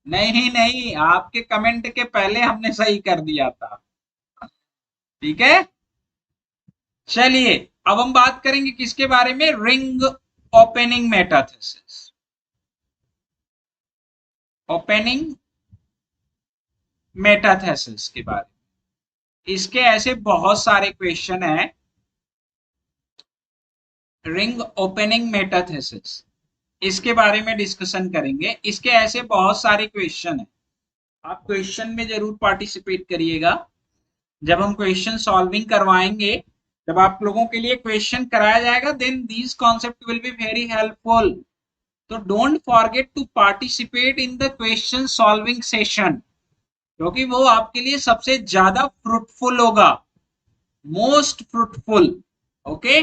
नहीं नहीं, आपके कमेंट के पहले हमने सही कर दिया था। ठीक है, चलिए अब हम बात करेंगे किसके बारे में, ring opening metathesis. Opening metathesis के बारे में, इसके ऐसे बहुत सारे क्वेश्चन हैं। रिंग ओपनिंग मेटाथेसिस, इसके बारे में डिस्कशन करेंगे। इसके ऐसे बहुत सारे क्वेश्चन हैं, आप क्वेश्चन में जरूर पार्टिसिपेट करिएगा। जब हम क्वेश्चन सॉल्विंग करवाएंगे, जब आप लोगों के लिए क्वेश्चन कराया जाएगा, then these concept will be very helpful. तो don't forget to participate in the question solving session, क्योंकि वो आपके लिए सबसे ज्यादा फ्रूटफुल होगा, most fruitful. Okay,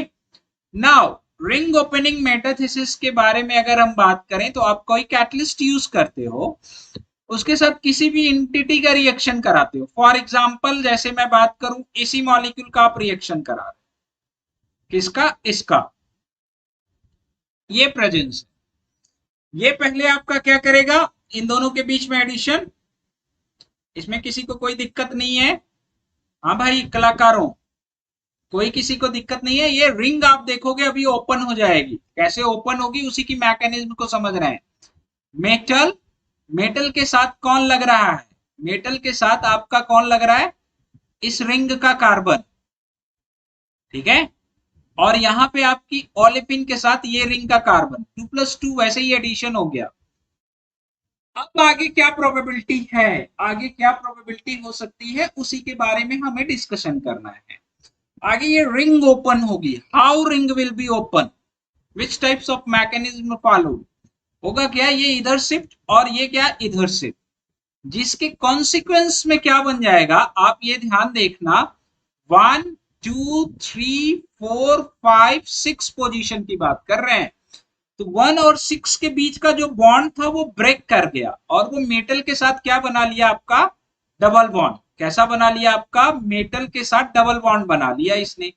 now ring opening metathesis के बारे में अगर हम बात करें, तो आप कोई कैटलिस्ट यूज करते हो, उसके साथ किसी भी इंटिटी का रिएक्शन कराते हो। फॉर एग्जांपल जैसे मैं बात करूं, इसी मॉलिक्यूल का आप रिएक्शन करा रहे हो, किसका, इसका, ये प्रेजेंस है। ये पहले आपका क्या करेगा, इन दोनों के बीच में एडिशन, इसमें किसी को कोई दिक्कत नहीं है। हाँ भाई कलाकारों, कोई किसी को दिक्कत नहीं है। ये रिंग आप देखोगे अभी ओपन हो जाएगी, कैसे ओपन होगी उसी की मैकेनिज्म को समझ रहे हैं। मेटल, मेटल के साथ कौन लग रहा है, मेटल के साथ आपका कौन लग रहा है, इस रिंग का कार्बन। ठीक है, और यहां पे आपकी ओलेफिन के साथ ये रिंग का कार्बन, 2+2 वैसे ही एडिशन हो गया। अब आगे क्या प्रोबेबिलिटी है, आगे क्या प्रोबेबिलिटी हो सकती है, उसी के बारे में हमें डिस्कशन करना है। आगे ये रिंग ओपन होगी, how ring will be open, which types of mechanism follow होगा, क्या ये इधर शिफ्ट और ये क्या इधर शिफ्ट, जिसके कॉन्सिक्वेंस में क्या बन जाएगा, आप ये ध्यान देखना, 1 2 3 4 5 6 पोजीशन की बात कर रहे हैं। तो 1 और 6 के बीच का जो बॉन्ड था वो ब्रेक कर गया और वो मेटल के साथ क्या बना लिया आपका, डबल बॉन्ड। कैसा बना लिया आपका, मेटल के साथ डबल बॉन्ड बना लिया इसने।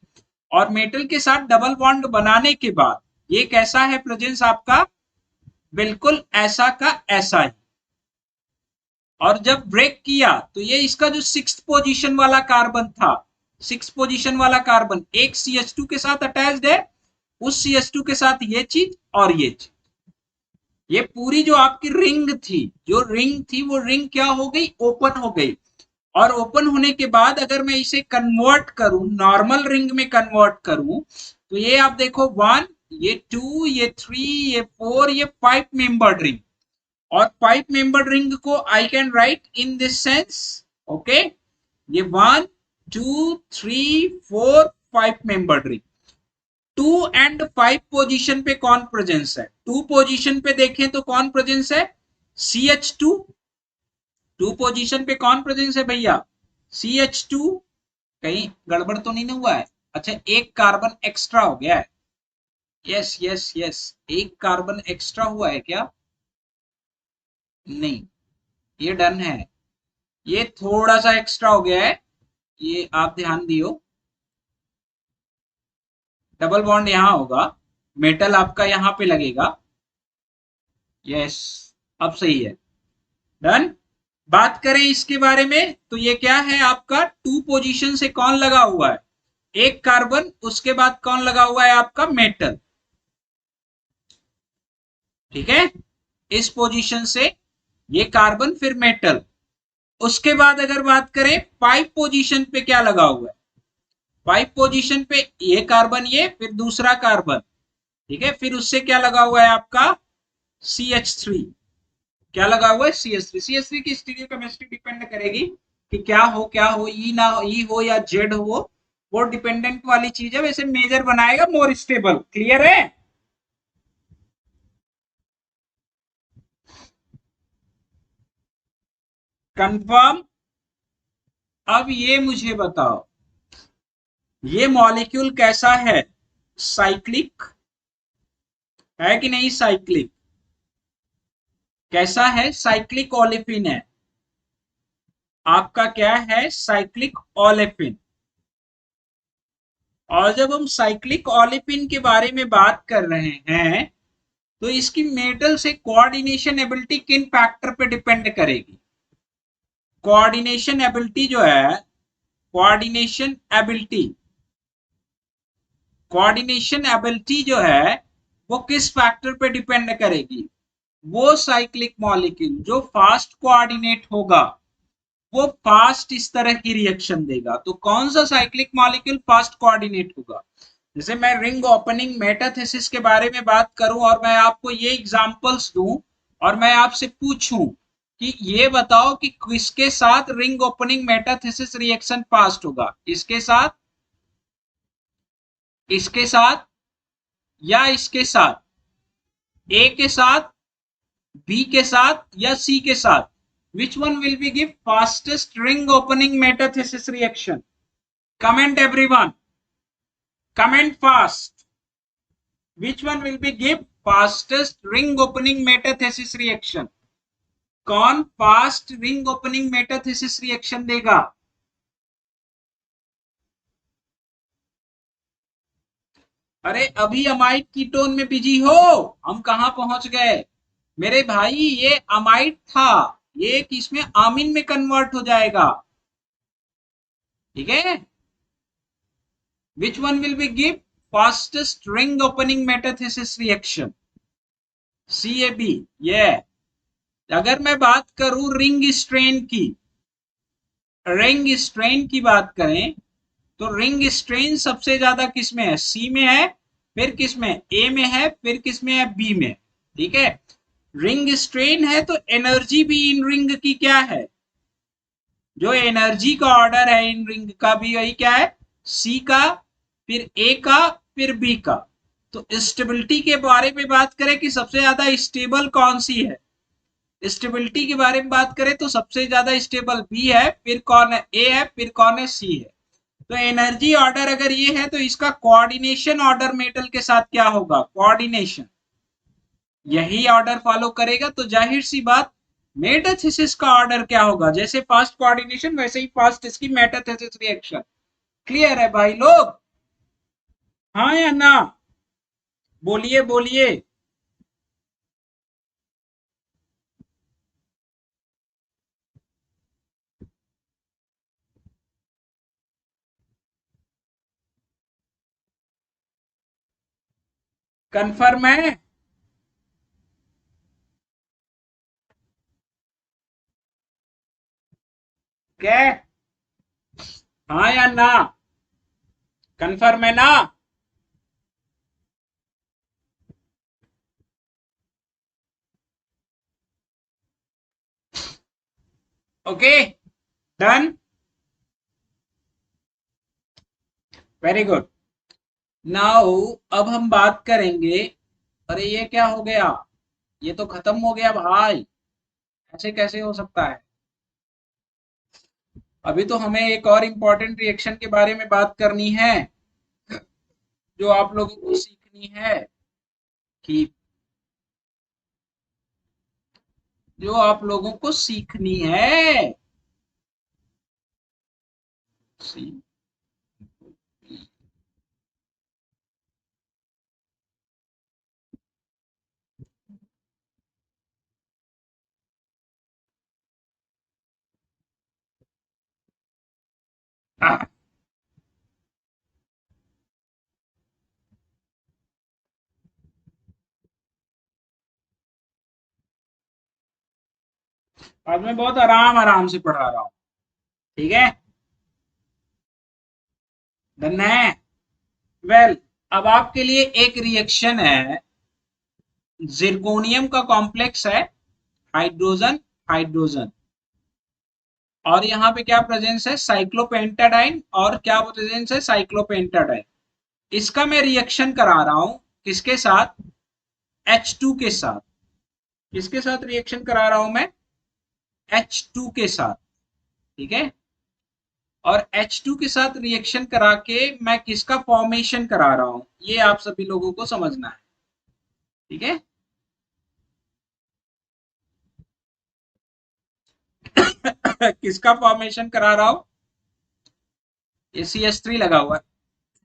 और मेटल के साथ डबल बॉन्ड बनाने के बाद ये कैसा है प्रेजेंस आपका, बिल्कुल ऐसा का ऐसा ही। और जब ब्रेक किया तो ये इसका जो 6th पोजीशन वाला कार्बन था, 6 पोजीशन वाला कार्बन एक CH2 के साथ अटैच्ड है, उस CH2 के साथ ये चीज और ये चीज, ये पूरी जो आपकी रिंग थी, जो रिंग थी वो रिंग क्या हो गई, ओपन हो गई। और ओपन होने के बाद अगर मैं इसे कन्वर्ट करूं, नॉर्मल रिंग में कन्वर्ट करूं, तो ये आप देखो 1, ये 2, ये 3, ये 4, ये 5 मेंबर्ड रिंग। और 5 मेंबर्ड रिंग को I can write in this sense, okay, ये 1 2 3 4 5 मेंबर्ड रिंग। 2 एंड 5 पोजीशन पे कौन प्रेजेंस है, 2 पोजीशन पे देखें तो कौन प्रेजेंस है, CH2। 2 पोजीशन पे कौन प्रेजेंस है भैया, CH2। कहीं गड़बड़ तो नहीं हुआ है, अच्छा एक कार्बन एक्स्ट्रा हो गया है, यस यस यस, एक कार्बन एक्स्ट्रा हुआ है क्या, नहीं, ये डन है, ये थोड़ा सा एक्स्ट्रा हो गया है, ये आप ध्यान दियो। डबल बॉन्ड यहां होगा, मेटल आपका यहां पे लगेगा, यस, अब सही है, डन। बात करें इसके बारे में तो ये क्या है आपका, 2 पोजीशन से कौन लगा हुआ है, एक कार्बन, उसके बाद कौन लगा हुआ है आपका, मेटल, ठीक है। इस पोजीशन से ये कार्बन फिर मेटल। उसके बाद अगर बात करें 5 पोजीशन पे क्या लगा हुआ है, 5 पोजीशन पे ये कार्बन, ये फिर दूसरा कार्बन, ठीक है, फिर उससे क्या लगा हुआ है आपका, CH3। क्या लगा हुआ है, CH3। CH3 की स्टीरियोकेमिस्ट्री डिपेंड करेगी कि क्या हो, ई ना हो, ई हो या जेड हो, वो डिपेंडेंट वाली चीज है। वैसे मेजर बनाएगा मोर स्टेबल, क्लियर है। कंफर्म। अब ये मुझे बताओ, ये मॉलिक्यूल कैसा है, साइक्लिक है कि नहीं, साइक्लिक कैसा है, साइक्लिक ओलेफिन है आपका, क्या है, साइक्लिक ओलेफिन। और जब हम साइक्लिक ओलेफिन के बारे में बात कर रहे हैं तो इसकी मेटल से कोऑर्डिनेशन एबिलिटी किन फैक्टर पे डिपेंड करेगी, कोऑर्डिनेशन एबिलिटी जो है, कोऑर्डिनेशन एबिलिटी, कोऑर्डिनेशन एबिलिटी जो है वो किस फैक्टर पे डिपेंड करेगी, वो साइक्लिक मॉलिक्यूल जो फास्ट कोऑर्डिनेट होगा वो फास्ट इस तरह की रिएक्शन देगा। तो कौन सा साइक्लिक मॉलिक्यूल फास्ट कोऑर्डिनेट होगा, जैसे मैं रिंग ओपनिंग मेटाथेसिस के बारे में बात करूं और मैं आपको ये एग्जांपल्स दूं और मैं आपसे पूछूं कि ये बताओ कि किसके साथ ring opening metathesis reaction fast होगा, इसके साथ, इसके साथ या इसके साथ, ए के साथ, बी के साथ या सी के साथ, which one will be give fastest ring opening metathesis reaction, comment everyone, comment fast, which one will be give fastest ring opening metathesis reaction, कौन fast ring opening metathesis reaction देगा, अरे अभी अमाइड कीटोन में busy हो, हम कहां पहुंच गए मेरे भाई, ये अमाइड था, ये किसमें, आमीन में कन्वर्ट हो जाएगा, ठीक है। which one will be give fastest ring opening metathesis reaction, CAB, ये। अगर मैं बात करूं रिंग स्ट्रेन की, रिंग स्ट्रेन की बात करें तो रिंग स्ट्रेन सबसे ज्यादा किसमें है, सी में है, फिर किसमें, ए में है, फिर किसमें है, बी में, ठीक है। रिंग स्ट्रेन है तो एनर्जी भी इन रिंग की क्या है, जो एनर्जी का ऑर्डर है इन रिंग का भी वही क्या है, सी का, फिर ए का, फिर बी का। तो स्टेबिलिटी के बारे में बात करें कि सबसे ज्यादा स्टेबल कौन सी है, स्टेबिलिटी के बारे में बात करें तो सबसे ज्यादा स्टेबल बी है, फिर कौन है, ए है, फिर कौन है, सी है। तो एनर्जी ऑर्डर अगर ये है तो इसका कोऑर्डिनेशन ऑर्डर मेटल के साथ क्या होगा, कोऑर्डिनेशन, यही ऑर्डर फॉलो करेगा। तो जाहिर सी बात मेटाथेसिस का ऑर्डर क्या होगा, जैसे फास्ट कोऑर्डिनेशन वैसे ही फास्ट इसकी मेटाथेसिस रिएक्शन। क्लियर है भाई लोग, हाँ या ना, बोलिए बोलिए। कंफर्म है, क्या, हाँ या ना, कंफर्म है ना। Okay, done, very good. Now अब हम बात करेंगे, अरे ये क्या हो गया, ये तो खत्म हो गया भाई, ऐसे कैसे हो सकता है। अभी तो हमें एक और इम्पोर्टेंट रिएक्शन के बारे में बात करनी है, जो आप लोगों को सीखनी है, कि जो आप लोगों को सीखनी है। सी, आज मैं बहुत आराम आराम से पढ़ा रहा हूँ, ठीक है, डन है। वेल, अब आपके लिए एक रिएक्शन है, जिरकोनियम का कॉम्प्लेक्स है, हाइड्रोजन हाइड्रोजन, और यहाँ पे क्या प्रेजेंस है, साइक्लोपेंटाडाइन, और क्या प्रेजेंस है, साइक्लोपेंटाडाइन। इसका मैं रिएक्शन करा रहा हूं, किसके साथ, H2 के साथ। किसके साथ रिएक्शन करा रहा हूं मैं, H2 के साथ, ठीक है। और H2 के साथ रिएक्शन करा के मैं किसका फॉर्मेशन करा रहा हूं, ये आप सभी लोगों को समझना है, ठीक है। किसका फॉर्मेशन करा रहा हूं, ये CH3 लगा हुआ है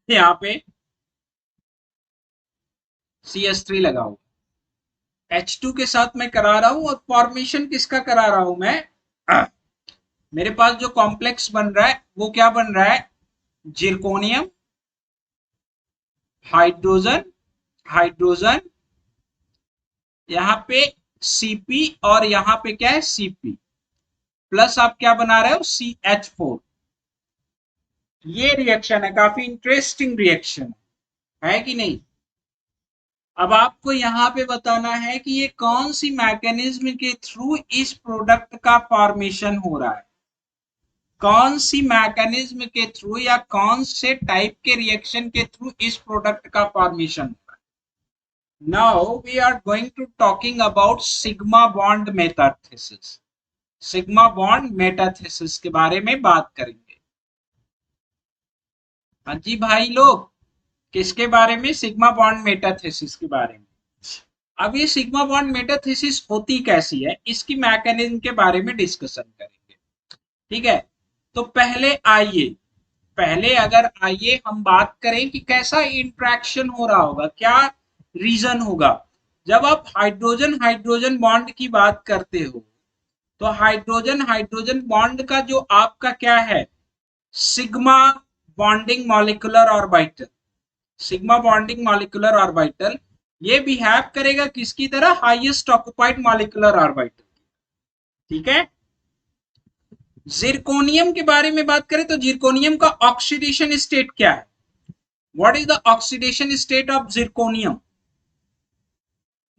यहाँ पे, CH3 लगा हुआ, H2 के साथ मैं करा रहा हूं, और फॉर्मेशन किसका करा रहा हूं मैं, मेरे पास जो कॉम्प्लेक्स बन रहा है वो क्या बन रहा है, जिरकोनियम, हाइड्रोजन हाइड्रोजन, यहाँ पे Cp, और यहाँ पे क्या है, Cp प्लस, आप क्या बना रहे हो, CH4। ये रिएक्शन है, काफी इंटरेस्टिंग रिएक्शन है कि नहीं। अब आपको यहाँ पे बताना है कि ये कौन सी मैकेनिज्म के थ्रू इस प्रोडक्ट का फॉर्मेशन हो रहा है, कौन सी मैकेनिज्म के थ्रू या कौन से टाइप के रिएक्शन के थ्रू इस प्रोडक्ट का फॉर्मेशन हो रहा है। Now we are going to talking about sigma bond metathesis, sigma bond metathesis के बारे में बात करेंगे। हाँ जी भाई लोग, किसके बारे में, सिग्मा बॉन्ड मेटाथेसिस के बारे में। अब ये सिग्मा बॉन्ड मेटाथेसिस होती कैसी है, इसकी मैकेनिज्म के बारे में डिस्कशन करेंगे, ठीक है। तो पहले अगर आइए हम बात करें कि कैसा इंट्रैक्शन हो रहा होगा, क्या रीजन होगा। जब आप हाइड्रोजन हाइड्रोजन बॉन्ड की बात करते हो, तो हाइड्रोजन हाइड्रोजन बॉन्ड का जो आपका क्या है, sigma bonding molecular orbital, sigma bonding molecular orbital, ये बिहेव करेगा किसकी तरह, हाईएस्ट ऑक्युपाइड मॉलिक्यूलर ऑर्बिटल, ठीक है। जिरकोनियम के बारे में बात करें तो जिरकोनियम का ऑक्सीडेशन स्टेट क्या है, what is the oxidation state of zirconium,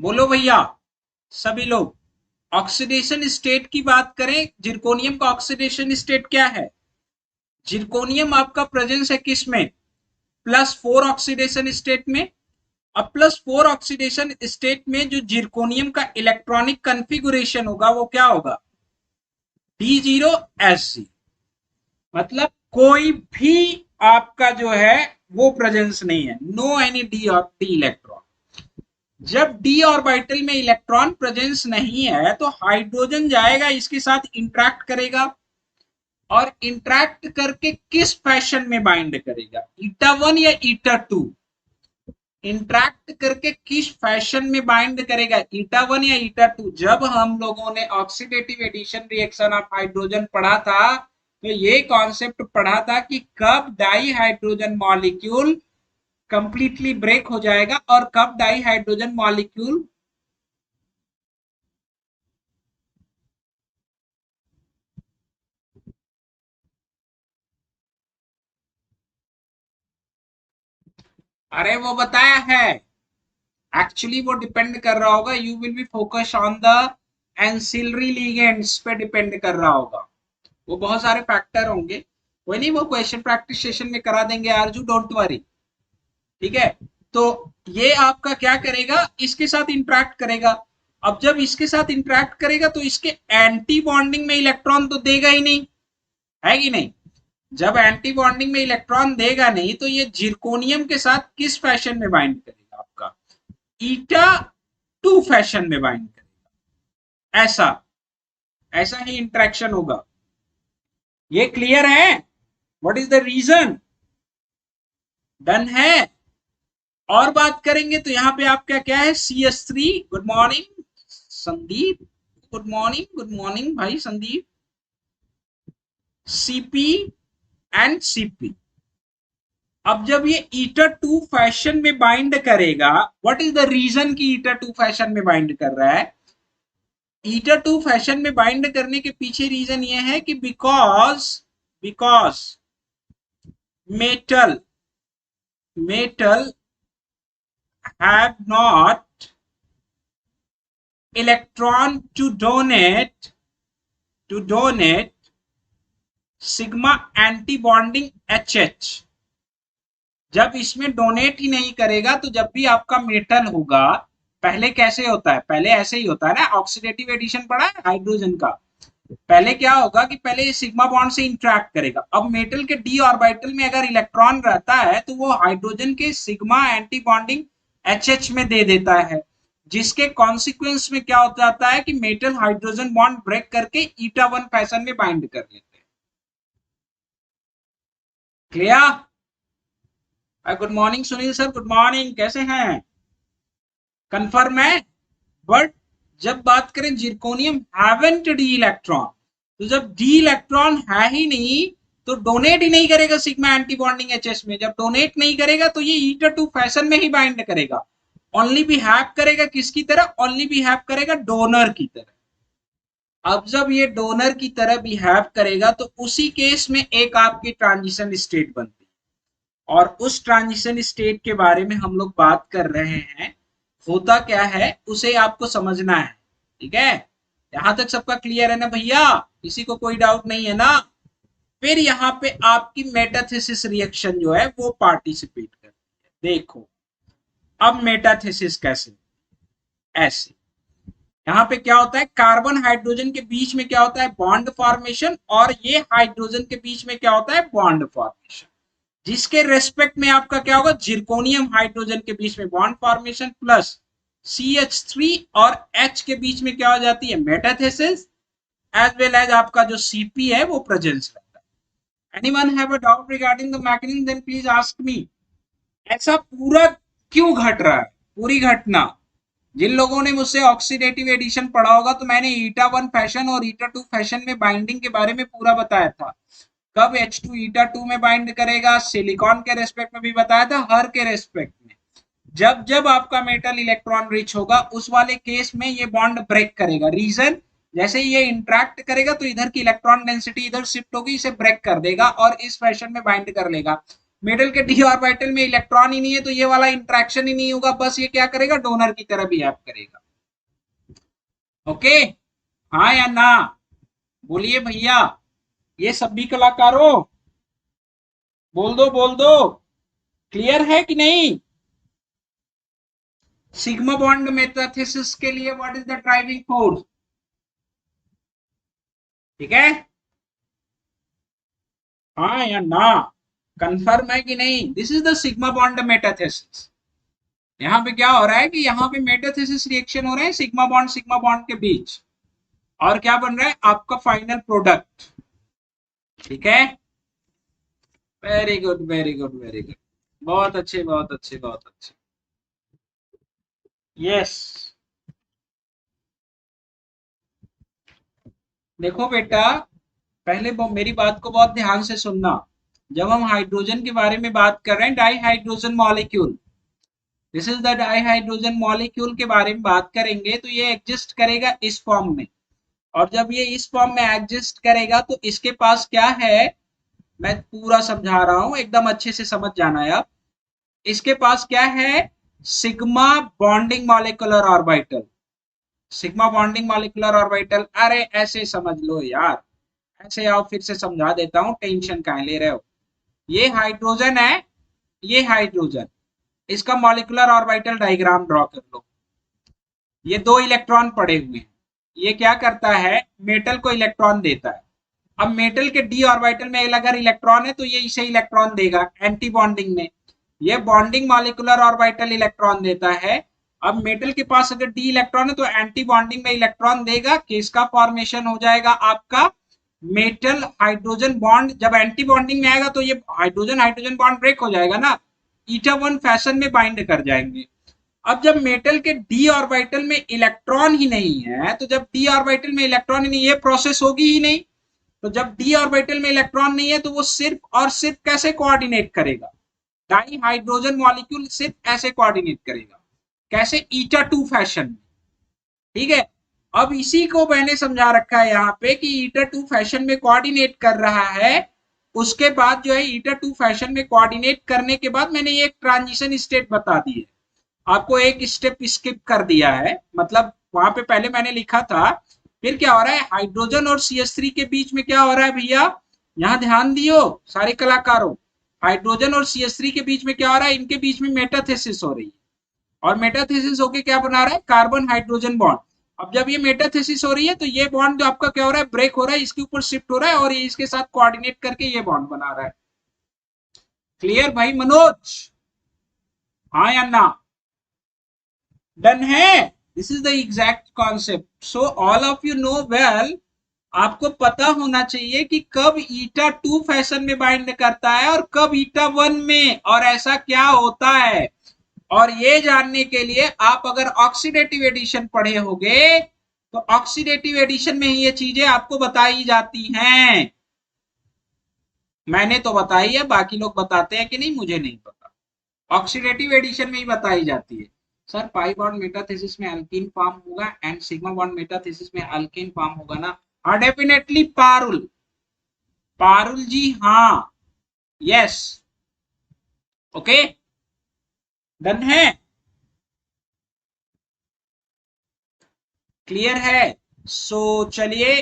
बोलो भैया सभी लोग। ऑक्सीडेशन स्टेट की बात करें, जिरकोनियम का ऑक्सीडेशन स्टेट क्या है, जिरकोनियम आपका प्रेजेंस है किस में, +4 ऑक्सीडेशन स्टेट में। अब +4 ऑक्सीडेशन स्टेट में जो जिरकोनियम का इलेक्ट्रॉनिक कन्फिगुरेशन होगा वो क्या होगा, D0 SG, मतलब कोई भी आपका जो है वो प्रेजेंस नहीं है, नो एनी डी और डी इलेक्ट्रॉन। जब डी ऑर्बिटल में इलेक्ट्रॉन प्रेजेंस नहीं है तो हाइड्रोजन जाएगा इसके साथ इंटरेक्ट करेगा, और इंटरेक्ट करके किस फैशन में बाइंड करेगा, ईटा 1 या ईटा 2? इंटरेक्ट करके किस फैशन में बाइंड करेगा, ईटा 1 या ईटा 2? जब हम लोगों ने oxidative addition reaction of hydrogen पढ़ा था तो ये कॉन्सेप्ट पढ़ा था कि कब di hydrogen molecule completely break हो जाएगा और कब डाई हाइड्रोजन मॉलिक्यूल अरे वो बताया है, एक्चुअली वो डिपेंड कर रहा होगा, you will B focus on the ancillary ligands पे डिपेंड कर रहा होगा, वो बहुत सारे फैक्टर होंगे, कोई नहीं, वो क्वेश्चन प्रैक्टिस सेशन में करा देंगे आरजू, डोंट वरी, ठीक है। तो ये आपका क्या करेगा, इसके साथ इंटरेक्ट करेगा। अब जब इसके साथ इंटरेक्ट करेगा तो इसके एंटी बॉन्डिंग में इलेक्ट्रॉन तो देगा ही नहीं, है कि नहीं? जब एंटी बॉन्डिंग में इलेक्ट्रॉन देगा नहीं तो ये जिरकोनियम के साथ किस फैशन में बाइंड करेगा, आपका ईटा 2 फैशन में बाइंड करेगा, ऐसा ऐसा ही इंटरेक्शन होगा। ये क्लियर है? What is the reason? Done है? और बात करेंगे तो यहाँ पे आपका क्या है, CS3। Good morning Sandeep, good morning भाई संदीप। CP and CP। अब जब ये ईटा 2 फैशन में बाइंड करेगा, व्हाट इज द रीजन कि ईटा 2 फैशन में बाइंड कर रहा है? ईटा 2 फैशन में बाइंड करने के पीछे रीजन ये है कि because metal have not electron to donate sigma antibonding HH। जब इसमें डोनेट ही नहीं करेगा तो जब भी आपका मेटल होगा, पहले कैसे होता है, पहले ऐसे ही होता है ना, ऑक्सीडेटिव एडिशन पढ़ा है हाइड्रोजन का, पहले क्या होगा कि पहले ये सिग्मा बॉन्ड से इंटरेक्ट करेगा। अब मेटल के डी ऑर्बिटल में अगर इलेक्ट्रॉन रहता है तो वो हाइड्रोजन के सिग्मा एंटी बॉन्डिंग HH में दे देता है, जिसके कॉन्सिक्वेंस में क्या हो जाता है कि मेटल हाइड्रोजन बॉन्ड ब्रेक करके ईटा 1 फैशन में बाइंड कर लेते हैं। Clear? Good morning Sunil sir, good morning, कैसे हैं? कंफर्म है? बट जब बात करें जिरकोनियम हैवेंट डी इलेक्ट्रॉन, तो जब डी इलेक्ट्रॉन है ही नहीं तो डोनेट ही नहीं करेगा सिग्मा एंटी बॉन्डिंग एचएस में। जब डोनेट नहीं करेगा तो ये ईटा 2 फैशन में ही बाइंड करेगा, ओनली बिहेव करेगा किसकी तरह, ओनली बिहेव करेगा डोनर की तरह। अब जब ये डोनर की तरह बिहेव करेगा तो उसी केस में एक आपकी ट्रांजिशन स्टेट बनती है, और उस ट्रांजिशन स्टेट के बारे में हम लोग बात कर रहे हैं। होता क्या है उसे आपको समझना है, ठीक है? यहां तक सबका क्लियर है ना भैया? किसी को कोई डाउट नहीं है ना? फिर यहाँ पे आपकी मेटाथेसिस रिएक्शन जो है वो पार्टिसिपेट करती है। देखो अब मेटाथेसिस कैसे, ऐसे यहाँ पे क्या होता है, कार्बन हाइड्रोजन के बीच में क्या होता है, बॉन्ड फॉर्मेशन, और ये हाइड्रोजन के बीच में क्या होता है, बॉन्ड फॉर्मेशन, जिसके रेस्पेक्ट में आपका क्या होगा, जिरकोनियम हाइड्रोजन के बीच में बॉन्ड फॉर्मेशन प्लस CH3 और H के बीच में क्या हो जाती है, मेटाथेसिस, एज वेल एज आपका जो CP है वो प्रेजेंस रहता है। Anyone have a doubt regarding the mechanism, then please ask me. ऐसा पूरा क्यों घट रहा है, पूरी घटना, जिन लोगों ने मुझसे ऑक्सीडेटिव एडिशन पढ़ा होगा तो मैंने ईटा 1 फैशन और ईटा 2 फैशन में बाइंडिंग के बारे में पूरा बताया था। कब H2 ईटा 2 में बाइंड करेगा, सिलिकॉन के रेस्पेक्ट में भी बताया था, हर के रेस्पेक्ट में। जब जब आपका मेटल इलेक्ट्रॉन रिच होगा उस वाले केस में ये बॉन्ड ब्रेक करेगा। रीजन, जैसे ये इंटरेक्ट करेगा तो इधर की इलेक्ट्रॉन डेंसिटी इधर शिफ्ट होगी, इसे ब्रेक कर देगा और इस फैशन में बाइंड कर लेगा। मेटल के डी ऑर्बिटल में इलेक्ट्रॉन ही नहीं है तो ये वाला इंटरेक्शन ही नहीं होगा, बस ये क्या करेगा, डोनर की तरह बिहेव करेगा। ओके, हाँ या ना? बोलिए भैया, ये सभी कलाकारों बोल दो, बोल दो, क्लियर है कि नहीं? सिग्मा बॉन्ड मेटाथेसिस के लिए what is the driving force? ठीक है, हाँ या ना? कंफर्म है कि नहीं? This is the sigma bond metathesis. यहाँ पे क्या हो रहा है कि यहाँ पे मेटाथेसिस रिएक्शन हो रहा है सिग्मा बॉन्ड के बीच, और क्या बन रहा है आपका फाइनल प्रोडक्ट। ठीक है, very good very good very good, बहुत अच्छे बहुत अच्छे बहुत अच्छे। यस, देखो बेटा, पहले मेरी बात को बहुत ध्यान से सुनना। जब हम हाइड्रोजन के बारे में बात कर रहे हैं, die hydrogen molecule, this is the die hydrogen molecule के बारे में बात करेंगे, तो ये एग्जिस्ट करेगा इस फॉर्म में। और जब ये इस फॉर्म में एग्जिस्ट करेगा तो इसके पास क्या है, मैं पूरा समझा रहा हूं, एकदम अच्छे से समझ जाना यार। इसके पास क्या है, sigma bonding molecular orbital. Sigma bonding molecular orbital, अरे ऐसे समझ लो यार, ऐसे आओ फिर से समझा देता हूं, टेंशन काहे ले रहे हो। ये हाइड्रोजन है, ये हाइड्रोजन, इसका मॉलिक्यूलर ऑर्बिटल डायग्राम ड्रॉ कर लो। ये दो इलेक्ट्रॉन पड़े हुए हैं, ये क्या करता है, मेटल को इलेक्ट्रॉन देता है। अब मेटल के डी ऑर्बिटल में अगर इलेक्ट्रॉन है तो ये इसे इलेक्ट्रॉन देगा एंटी बॉन्डिंग में, ये बॉन्डिंग मॉलिक्यूलर ऑर्बिटल इलेक्ट्रॉन देता है। अब मेटल के पास अगर डी इलेक्ट्रॉन है तो एंटी बॉन्डिंग में इलेक्ट्रॉन देगा, किसका फॉर्मेशन हो जाएगा आपका मेटल हाइड्रोजन बॉन्ड। जब एंटी बॉन्डिंग में आएगा तो ये हाइड्रोजन हाइड्रोजन बॉन्ड ब्रेक हो जाएगा ना, ईटा वन फैशन में बाइंड कर जाएंगे। अब जब मेटल के डी ऑर्बिटल में इलेक्ट्रॉन ही नहीं है, तो जब डी ऑर्बिटल में इलेक्ट्रॉन ही नहीं, ये प्रोसेस होगी ही नहीं। तो जब डी ऑर्बिटल में इलेक्ट्रॉन नहीं है तो वो सिर्फ और सिर्फ कैसे कोऑर्डिनेट करेगा, डाई हाइड्रोजन मॉलिक्यूल सिर्फ ऐसे कोऑर्डिनेट करेगा, कैसे, ईटा टू फैशन में। ठीक है, अब इसी को मैंने समझा रखा है यहाँ पे कि ईटा टू फैशन में कोऑर्डिनेट कर रहा है। उसके बाद जो है ईटा टू फैशन में कोऑर्डिनेट करने के बाद मैंने ये एक ट्रांजिशन स्टेट बता दी है, आपको एक स्टेप स्किप कर दिया है। मतलब वहां पे पहले मैंने लिखा था, फिर क्या हो रहा है, हाइड्रोजन और CH3 के बीच में क्या हो रहा है भैया, यहाँ ध्यान दियो सारे कलाकारों, हाइड्रोजन और CH3 के बीच में क्या हो रहा है, इनके बीच में मेटाथेसिस हो रही है, और मेटाथेसिस होके क्या बना रहा है, कार्बन हाइड्रोजन बॉन्ड। अब जब ये मेटाथेसिस हो रही है तो ये बॉन्ड जो आपका क्या हो रहा है, ब्रेक हो रहा है, इसके ऊपर शिफ्ट हो रहा है, और ये इसके साथ कोऑर्डिनेट करके ये बॉन्ड बना रहा है। क्लियर भाई मनोज, हाँ या ना? डन है, this is the exact concept, so all of you know well. आपको पता होना चाहिए कि कब ईटा टू फैशन में बाइंड करता है और कब ईटा वन में, और ऐसा क्या होता है। और ये जानने के लिए आप अगर ऑक्सीडेटिव एडिशन पढ़े होंगे, तो ऑक्सीडेटिव एडिशन में ही ये चीजें आपको बताई जाती हैं। मैंने तो बताई है, बाकी लोग बताते हैं कि नहीं मुझे नहीं पता, ऑक्सीडेटिव एडिशन में ही बताई जाती है। सर पाई बॉन्ड मेटाथेसिस में अल्कीन फॉर्म होगा एंड सिग्मा बॉन्ड मेटाथेसिस में अल्कीन फॉर्म होगा ना? हाँ डेफिनेटली पारुल, पारुल जी हाँ, यस, ओके, डन है, क्लियर है। सो चलिए,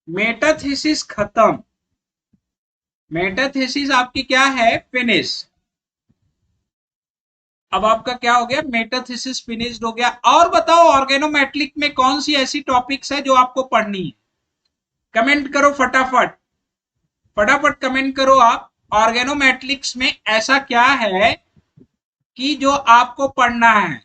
मेटाथेसिस खत्म, मेटाथेसिस आपकी क्या है, फिनिश। अब आपका क्या हो गया, मेटाथेसिस फिनिश्ड हो गया। और बताओ ऑर्गेनोमेट्रिक में कौन सी ऐसी टॉपिक्स है जो आपको पढ़नी है, कमेंट करो फटाफट, फटाफट कमेंट करो आप। ऑर्गेनोमेट्रिक्स में ऐसा क्या है कि जो आपको पढ़ना है,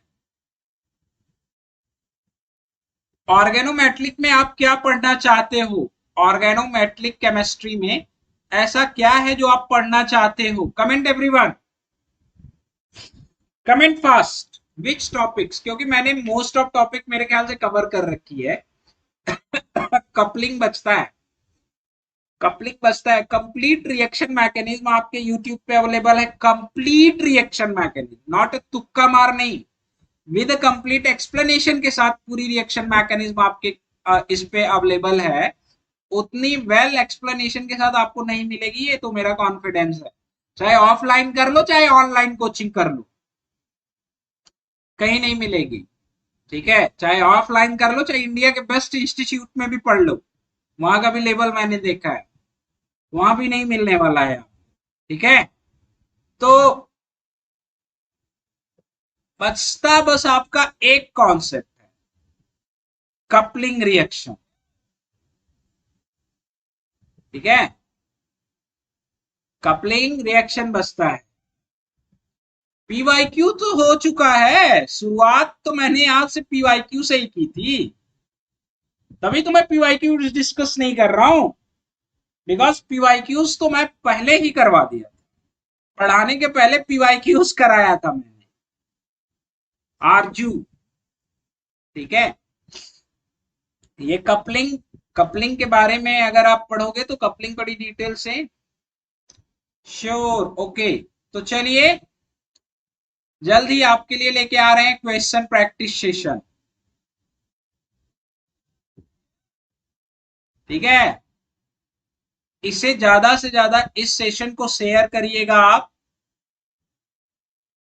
ऑर्गेनोमेट्रिक में आप क्या पढ़ना चाहते हो, ऑर्गेनोमेट्रिक केमिस्ट्री में ऐसा क्या है जो आप पढ़ना चाहते हो, कमेंट एवरीवन, कमेंट फास्ट, विच टॉपिक्स, क्योंकि मैंने मोस्ट ऑफ टॉपिक मेरे ख्याल से कवर कर रखी है। कपलिंग बचता है, कपलिंग बचता है, कंप्लीट रिएक्शन मैकेनिज्म आपके यूट्यूब पे अवेलेबल है, कंप्लीट रिएक्शन मैकेनिज्म, नॉट तुक्का मार नहीं, विद कंप्लीट एक्सप्लेनेशन के साथ पूरी रिएक्शन मैकेनिज्म आपके इस पे अवेलेबल है। उतनी वेल एक्सप्लेनेशन के साथ आपको नहीं मिलेगी, ये तो मेरा कॉन्फिडेंस है। चाहे ऑफलाइन कर लो चाहे ऑनलाइन कोचिंग कर लो, कहीं नहीं मिलेगी। ठीक है, चाहे ऑफलाइन कर लो चाहे इंडिया के बेस्ट इंस्टीट्यूट में भी पढ़ लो, वहां का भी लेवल मैंने देखा है, वहां भी नहीं मिलने वाला है। ठीक है, तो बचता बस आपका एक कॉन्सेप्ट है, कपलिंग रिएक्शन। ठीक है, कपलिंग रिएक्शन बचता है। पीवाईक्यू तो हो चुका है, शुरुआत तो मैंने आज से पीवाईक्यू से ही की थी, तभी तो मैं पीवाईक्यू डिस्कस नहीं कर रहा हूं, बिकॉज पीवाईक्यूज तो मैं पहले ही करवा दिया, पढ़ाने के पहले पीवाईक्यूज कराया था मैंने। आरजू, ठीक है। ये कपलिंग, कपलिंग के बारे में अगर आप पढ़ोगे तो कपलिंग बड़ी डिटेल से, श्योर, ओके। तो चलिए जल्द ही आपके लिए लेके आ रहे हैं क्वेश्चन प्रैक्टिस सेशन, ठीक है। इसे ज्यादा से ज्यादा इस सेशन को शेयर करिएगा आप,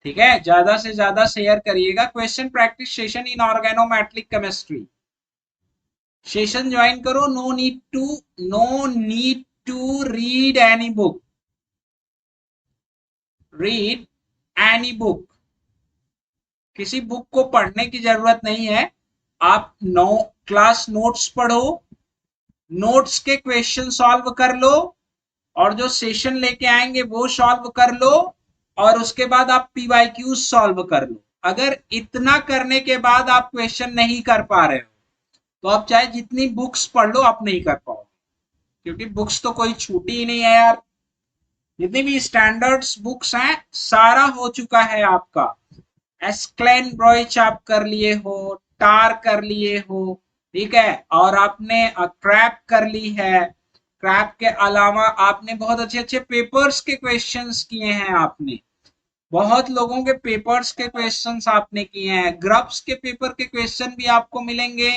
ठीक है, ज्यादा से ज्यादा शेयर करिएगा। Question practice session in organometallic chemistry session join करो। No need to read any book, read any book, किसी बुक को पढ़ने की जरूरत नहीं है। आप क्लास नोट्स पढ़ो, नोट्स के क्वेश्चन सॉल्व कर लो, और जो सेशन लेके आएंगे वो सॉल्व कर लो, और उसके बाद आप पीवाईक्यू सॉल्व कर लो। अगर इतना करने के बाद आप क्वेश्चन नहीं कर पा रहे हो तो आप चाहे जितनी बुक्स पढ़ लो, आप नहीं कर पाओगे, क्योंकि बुक्स तो कोई छूटी ही नहीं है यार। जितनी भी स्टैंडर्ड्स बुक्स हैं सारा हो चुका है आपका। एस्क्लेन ब्रॉइच आप कर लिए हो, टार कर लिए हो, ठीक है, और आपने क्रैप कर ली है। क्रैप के अलावा आपने बहुत अच्छे अच्छे पेपर्स के क्वेश्चंस किए हैं, आपने बहुत लोगों के पेपर्स के क्वेश्चंस आपने किए हैं। ग्रब्स के पेपर के क्वेश्चन भी आपको मिलेंगे,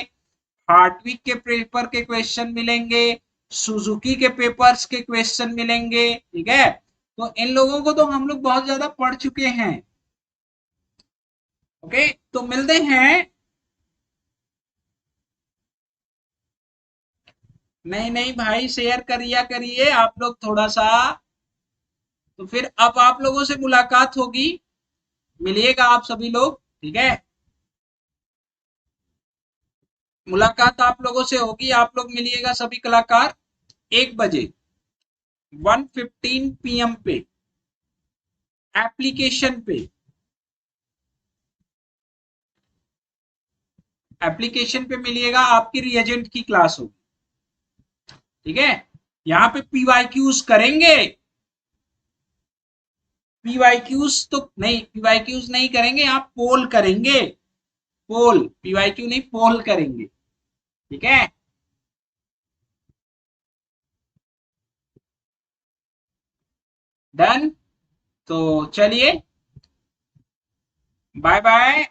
हार्टविक के पेपर के क्वेश्चन मिलेंगे, सुजुकी के पेपर्स के क्वेश्चन मिलेंगे, ठीक है। तो इन लोगों को तो हम लोग बहुत ज्यादा पढ़ चुके हैं, ओके। तो मिलते हैं, नहीं नहीं भाई शेयर करिए करिए आप लोग थोड़ा सा। तो फिर अब आप लोगों से मुलाकात होगी, मिलिएगा आप सभी लोग, ठीक है। मुलाकात आप लोगों से होगी, आप लोग मिलिएगा सभी कलाकार 1 बजे, 1:15 PM पे, एप्लीकेशन पे, एप्लीकेशन पे मिलिएगा, आपकी रिएजेंट की क्लास होगी, ठीक है। यहाँ पे पीवाईक्यूज करेंगे, पीवाईक्यूज तो नहीं, पीवाईक्यूज नहीं करेंगे, आप पोल करेंगे, पोल, पीवाईक्यू नहीं पोल करेंगे, ठीक है। डन। तो चलिए, बाय बाय।